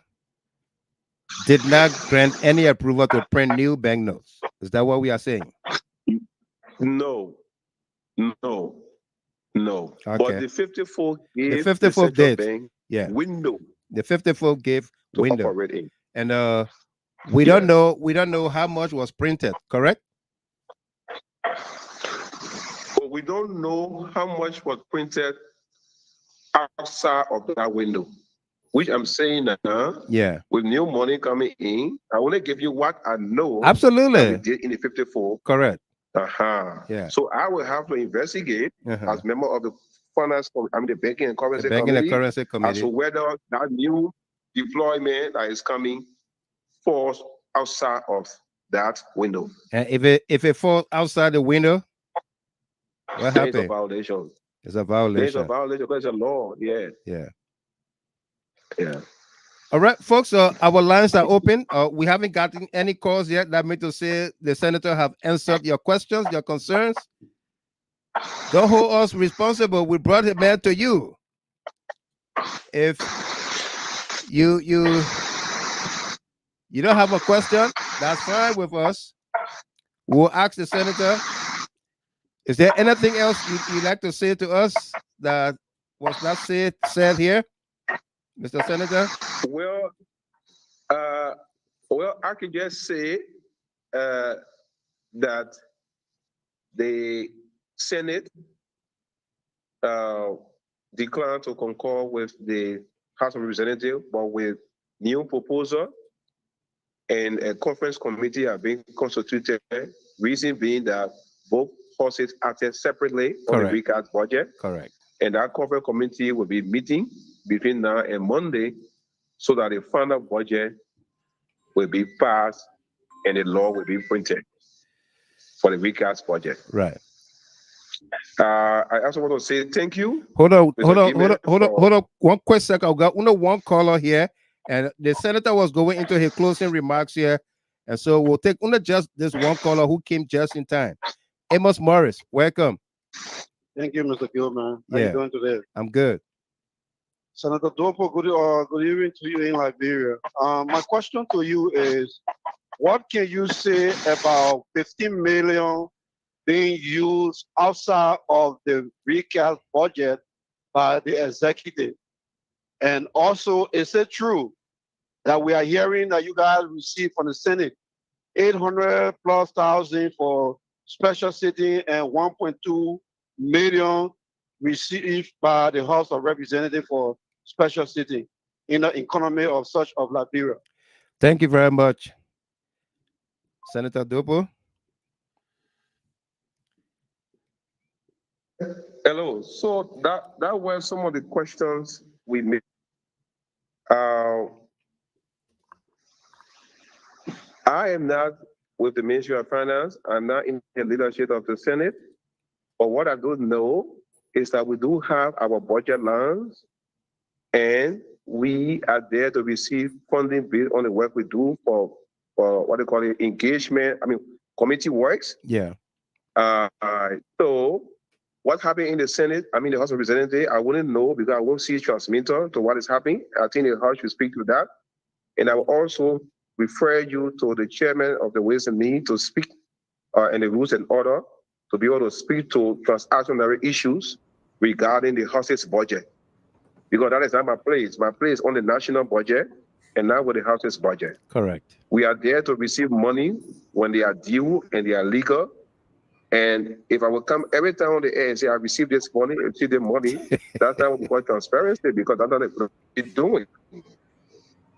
did not grant any approval to print new banknotes. Is that what we are saying? No. Okay. But the 54 gave the 54th the central did. bank Yeah. window The 54th gave to window. operate in. And we don't know how much was printed, correct? But we don't know how much was printed outside of that window, which I'm saying now. Yeah. With new money coming in, I only give you what I know. Absolutely. That we did in the 54. Correct. Yeah. So I will have to investigate as member of the finance, the Banking and Currency Committee, as to whether that new deployment that is coming falls outside of that window. And if it falls outside the window, what happens? It's a violation. It's a violation. It's a violation because it's a law. Yeah. Yeah. Yeah. All right, folks. Our lines are open. We haven't gotten any calls yet. That means to say the senator have answered your questions, your concerns. Don't hold us responsible. We brought him man to you. If you don't have a question, that's fine with us. We'll ask the senator. Is there anything else you'd like to say to us that was not said here, Mr. Senator? Well, I can just say that the Senate declined to concur with the House of Representatives, but with new proposal and a conference committee are being constituted. Reason being that both houses acted separately on the recast budget. Correct. And that conference committee will be meeting between now and Monday so that the final budget will be passed and the law will be printed for the recast budget. Right. I also want to say thank you. Hold on. 1 quick second. I got one caller here, and the senator was going into his closing remarks here, and so we'll take just this one caller who came just in time. Amos Morris, welcome. Thank you, Mr. Gilman. How are you doing today? I'm good. Senator Dopoh, good evening to you in Liberia. My question to you is, what can you say about 15 million being used outside of the recast budget by the executive? And also, is it true that we are hearing that you guys received from the Senate 800,000+ for special city and 1.2 million received by the House of Representatives for special city in the economy of such of Liberia? Thank you very much, Senator Dopoh. Hello. So that were some of the questions we made. I am not with the Ministry of Finance. I'm not in the leadership of the Senate. But what I do know is that we do have our budget lines, and we are there to receive funding based on the work we do for what they call it, engagement, committee works. Yeah. So what happened in the Senate, the House of Representatives, I wouldn't know because I won't see transmitter to what is happening. I think the House should speak to that. And I will also refer you to the chairman of the Ways and Means to speak in the rules and order to be able to speak to transactionary issues regarding the House's budget. Because that is not my place. My place is on the national budget and not with the House's budget. Correct. We are there to receive money when they are due and they are legal. And if I will come every time on the air and say, I received this money, I received the money, that's not what we call transparency, because that's not what it's doing.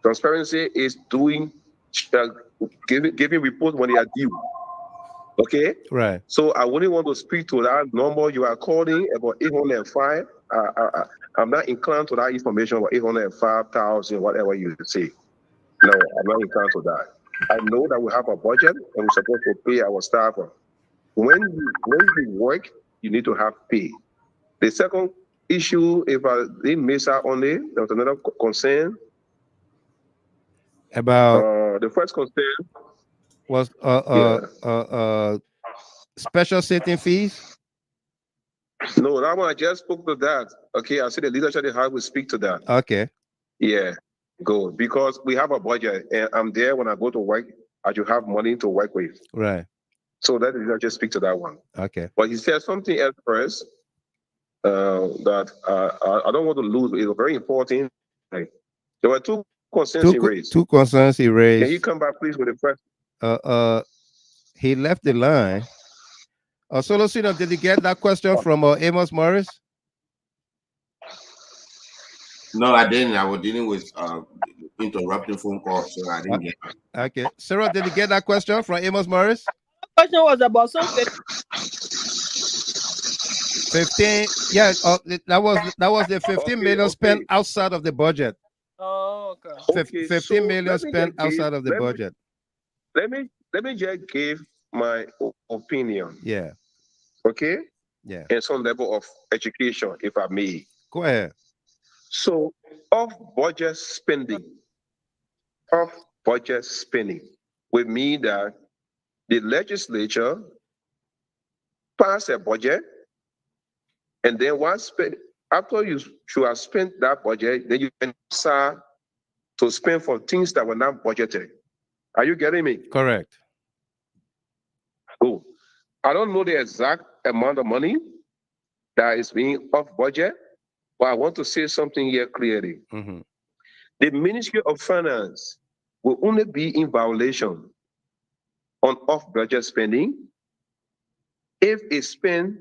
Transparency is doing, giving reports when they are due. Okay? Right. So I wouldn't want to speak to that number you are calling about 805. I'm not inclined to that information about 805,000, whatever you say. No, I'm not inclined to that. I know that we have a budget and we're supposed to pay our staff. When you work, you need to have pay. The second issue, if I didn't miss out on it, there was another concern. About the first concern was special sitting fees. No, that one I just spoke to that. Okay, I see the leadership of the House will speak to that. Okay. Yeah, good. Because we have a budget and I'm there when I go to work, I should have money to work with. Right. So let the leadership speak to that one. Okay. But he said something else first that I don't want to lose. It's very important. There were two concerns he raised. Two concerns he raised. Can you come back, please, with the first? He left the line. Solo Senior, did you get that question from Amos Morris? No, I didn't. I was dealing with interrupting phone calls, so I didn't get it. Okay. Sarah, did you get that question from Amos Morris? The question was about something. 15. Yeah, that was the 15 million spent outside of the budget. Oh, okay. 15 million spent outside of the budget. Let me just give my opinion. Yeah. Okay? Yeah. And some level of education, if I may. Go ahead. So, off-budget spending would mean that the legislature pass a budget, and then after you should have spent that budget, then you can start to spend for things that were not budgeted. Are you getting me? Correct. Cool. I don't know the exact amount of money that is being off budget, but I want to say something here clearly. Mm-hmm. The Ministry of Finance will only be in violation on off-budget spending if it spends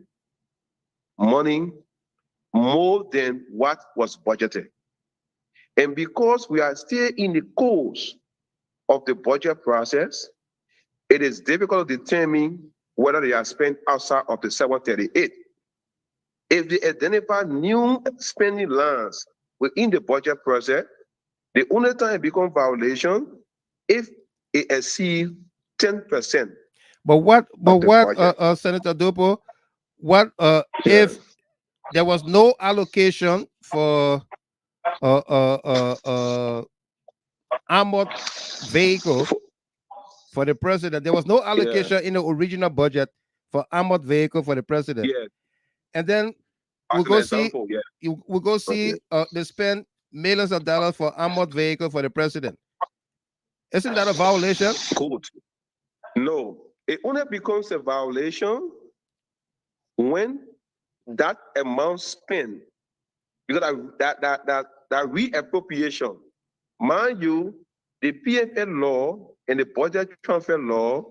money more than what was budgeted. And because we are still in the course of the budget process, it is difficult to determine whether they are spent outside of the 738. If they identify new spending lines within the budget process, the only time it becomes violation if it exceeds 10%. But what Senator Dopoh, if there was no allocation for armored vehicle for the president? There was no allocation in the original budget for armored vehicle for the president. Yeah. And then we'll go see they spend millions of dollars for armored vehicle for the president. Isn't that a violation? Good. No, it only becomes a violation when that amount spent, because that reappropriation, mind you, the PFL law and the budget transfer law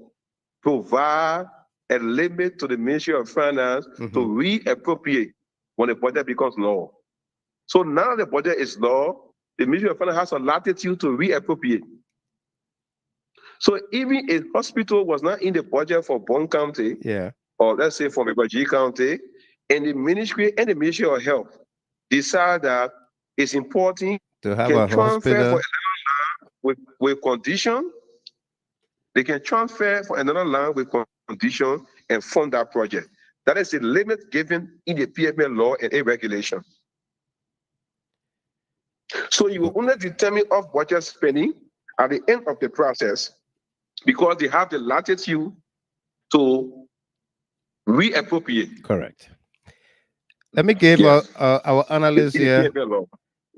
provide a limit to the Ministry of Finance to reappropriate when the budget becomes law. So now the budget is law, the Ministry of Finance has a latitude to reappropriate. So even a hospital was not in the budget for Bond County, or let's say for Rivergee County, and the Ministry of Health decide that it's important to have can a transfer hospital for another land with condition. They can transfer for another land with condition and fund that project. That is the limit given in the PFM law and a regulation. So you will only determine off budget spending at the end of the process because they have the latitude to reappropriate. Correct. Let me give Yes. our analyst In the here. PFM law.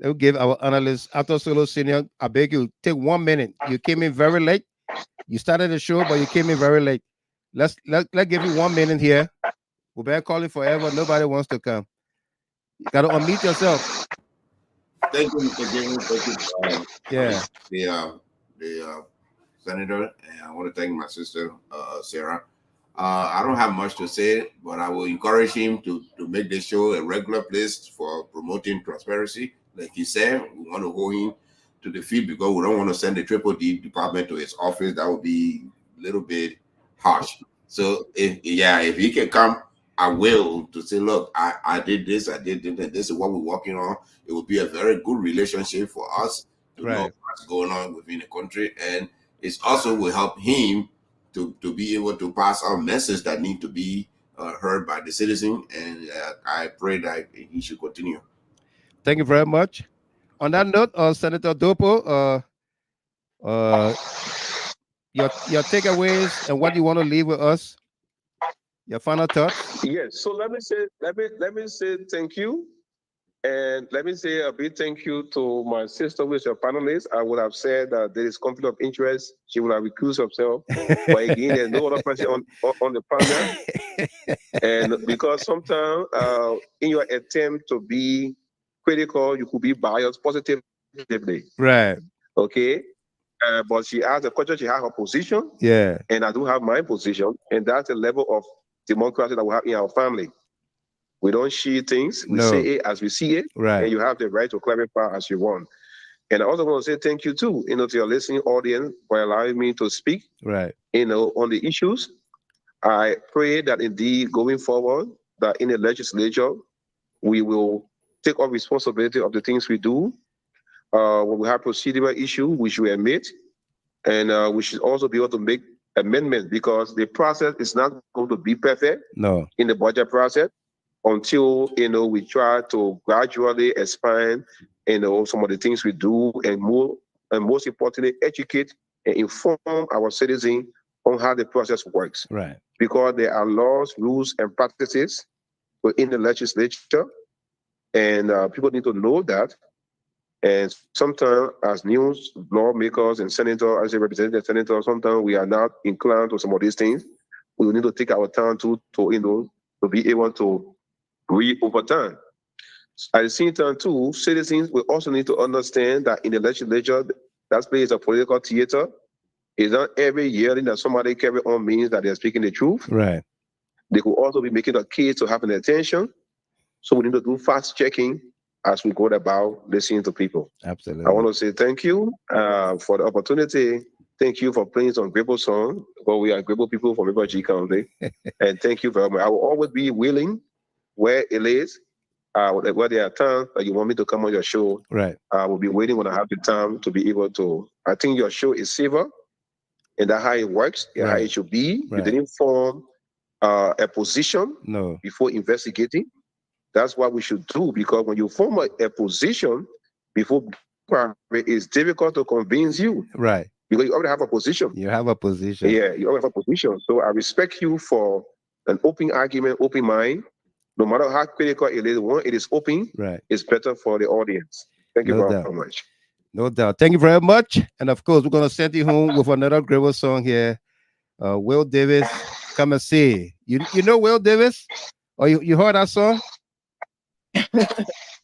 Let me give our analyst, Arthur Solo Senior. I beg you, take 1 minute. You came in very late. You started the show, but you came in very late. Let's give you 1 minute here. We've been calling forever. Nobody wants to come. You got to unmute yourself. Thank you, Mr. Gilman. Thank you, the senator, and I want to thank my sister, Sarah. I don't have much to say, but I will encourage him to make this show a regular place for promoting transparency. Like he said, we want to hold him to the feet because we don't want to send the Triple D department to his office. That would be a little bit harsh. So if he can come, I will to say, look, I did this, and this is what we're working on. It will be a very good relationship for us to know what's going on within the country, and it also will help him to be able to pass on messages that need to be heard by the citizen. And I pray that he should continue. Thank you very much. On that note, Senator Dopoh, your takeaways and what you want to leave with us. Your final thoughts? Yes. So let me say thank you, and let me say a big thank you to my sister, who is your panelist. I would have said that there is conflict of interest. She would have recused herself, but again, there's no other person on the panel. And because sometimes in your attempt to be critical, you could be biased positively. Right. Okay. But she has a question. She has her position. Yeah. And I do have my position, and that's the level of democracy that we have in our family. We don't shield things. We say it as we see it. Right. And you have the right to clarify as you want. And I also want to say thank you too, to your listening audience for allowing me to speak. Right. On the issues. I pray that indeed going forward, that in the legislature, we will take up responsibility of the things we do. When we have procedural issue, we should admit, and we should also be able to make amendments because the process is not going to be perfect. No. In the budget process until we try to gradually expand some of the things we do, and most importantly educate and inform our citizens on how the process works. Right. Because there are laws, rules, and practices within the legislature, and people need to know that. And sometimes, as news lawmakers and senators, as a representative senator, sometimes we are not inclined to some of these things. We will need to take our time to be able to read over time. At the same time, too, citizens will also need to understand that in the legislature, that place is a political theater. It's not every yelling that somebody carry on means that they're speaking the truth. Right. They could also be making a case to have an attention. So we need to do fast checking as we go about listening to people. Absolutely. I want to say thank you for the opportunity. Thank you for playing some Brapoh song. Well, we are Brapoh people from Rivergee County. And thank you very much. I will always be willing where it is, where there are times that you want me to come on your show. Right. I will be waiting when I have the time to be able to. I think your show is safer, and that's how it works, how it should be. Right. You didn't form a position before investigating. That's what we should do, because when you form a position before, it's difficult to convince you. Right. Because you already have a position. You have a position. Yeah, you already have a position. So I respect you for an open argument, open mind. No matter how critical it is, one, it is open. Right. It's better for the audience. Thank you very much. No doubt. Thank you very much. And of course, we're going to send you home with another Brapoh song here. Will Davis, Come and See. You know Will Davis? Or you heard that song? I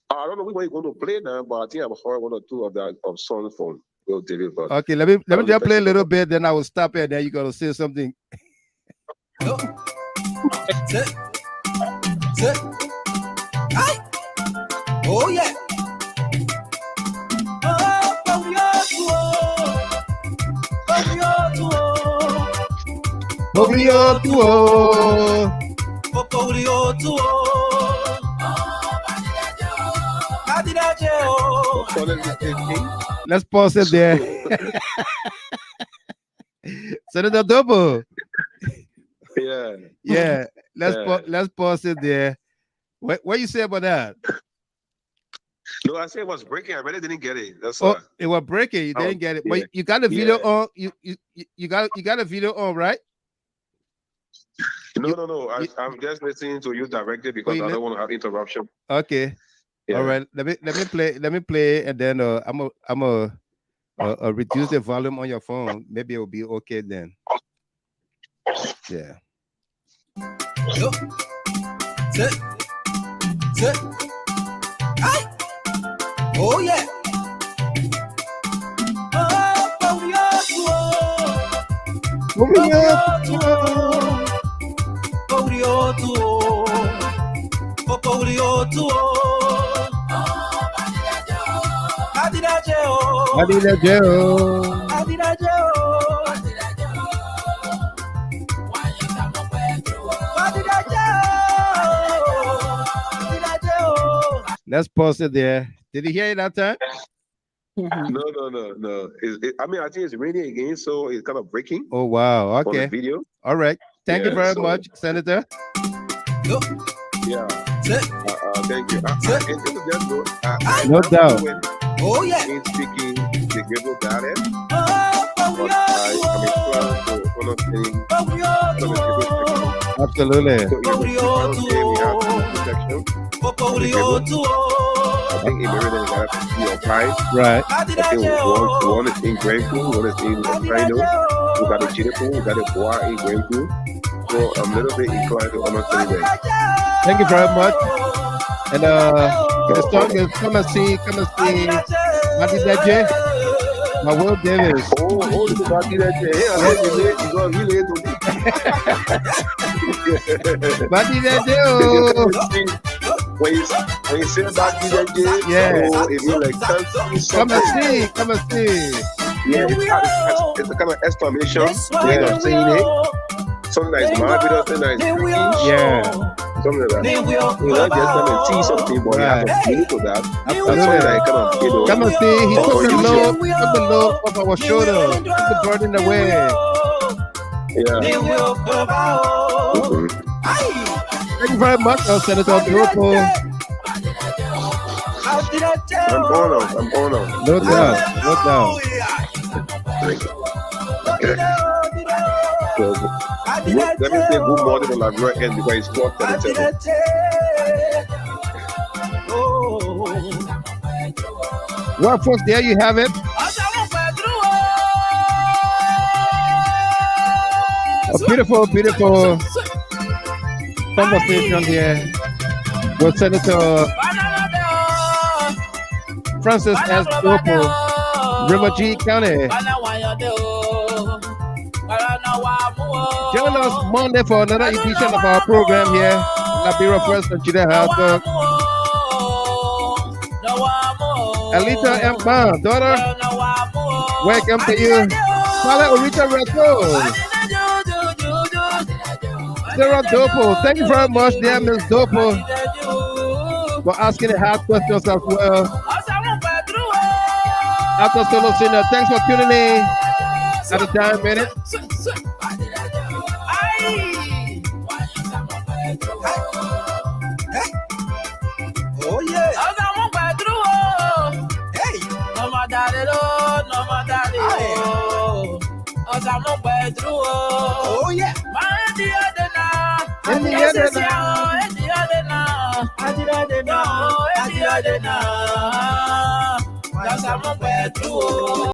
don't know what you're going to play now, but I think I've heard one or two of songs from Will Davis. But okay, let me just play a little bit, then I will stop it. Then you're going to say something. Oh yeah. Let's pause it there. Senator Dopoh. Yeah. Let's pause it there. What you say about that? No, I said it was breaking. I really didn't get it. That's all. It was breaking. You didn't get it. But you got the video on. You got a video on, right? No. I'm just listening to you directly because I don't want to have interruption. Okay. Yeah. All right. Let me play, and then I'm a reduce the volume on your phone. Maybe it will be okay then. Yeah. Oh yeah. Let's pause it there. Did you hear it that time? No. I mean, I think it's raining again, so it's kind of breaking. Oh wow. Okay. Video. All right. Thank you very much, Senator. Yeah. Thank you. No doubt. Oh yeah. In speaking the Gedeh dialect, but Absolutely. I think in Maryland we got 3 or 5. Right. I think one is in Gboryenoh, one is in Rhino. We got a Gedeh, we got a Bois in Gboryenoh. So I'm a little bit inclined to honestly that. Thank you very much. And the song is come and see Yekeh. My Will Davis. Oh, this is Yekeh. Hey, I heard you got really to Yekeh. When you say Yekeh, yeah. So if you like come and see. Yeah, it's a kind of exclamation way of saying it. Something that is marvelous, something that is freaky. Yeah. Something like that. You not just come and see something, but you have a feeling to that. Absolutely. That's something like kind of, come and see. He took the load off our shoulder. Took the burden away. Yeah. Thank you very much, Senator Brapoh. I'm honored. No doubt. So, let me say good morning to Liberia and because it's 4:37. Well, folks, there you have it. A beautiful conversation here with Senator Francis S. Dopoh, Rivergee County. Join us Monday for another edition of our program here, Liberia First and Gedeh. Alita M. Mahn, daughter, welcome to you. Father Orita Reto. Sarah Dopoh, thank you very much, dear Ms. Dopoh, for asking the hard questions as well. After Solo Senior, thanks for tuning in at the time minute. Oh yeah. Oh yeah.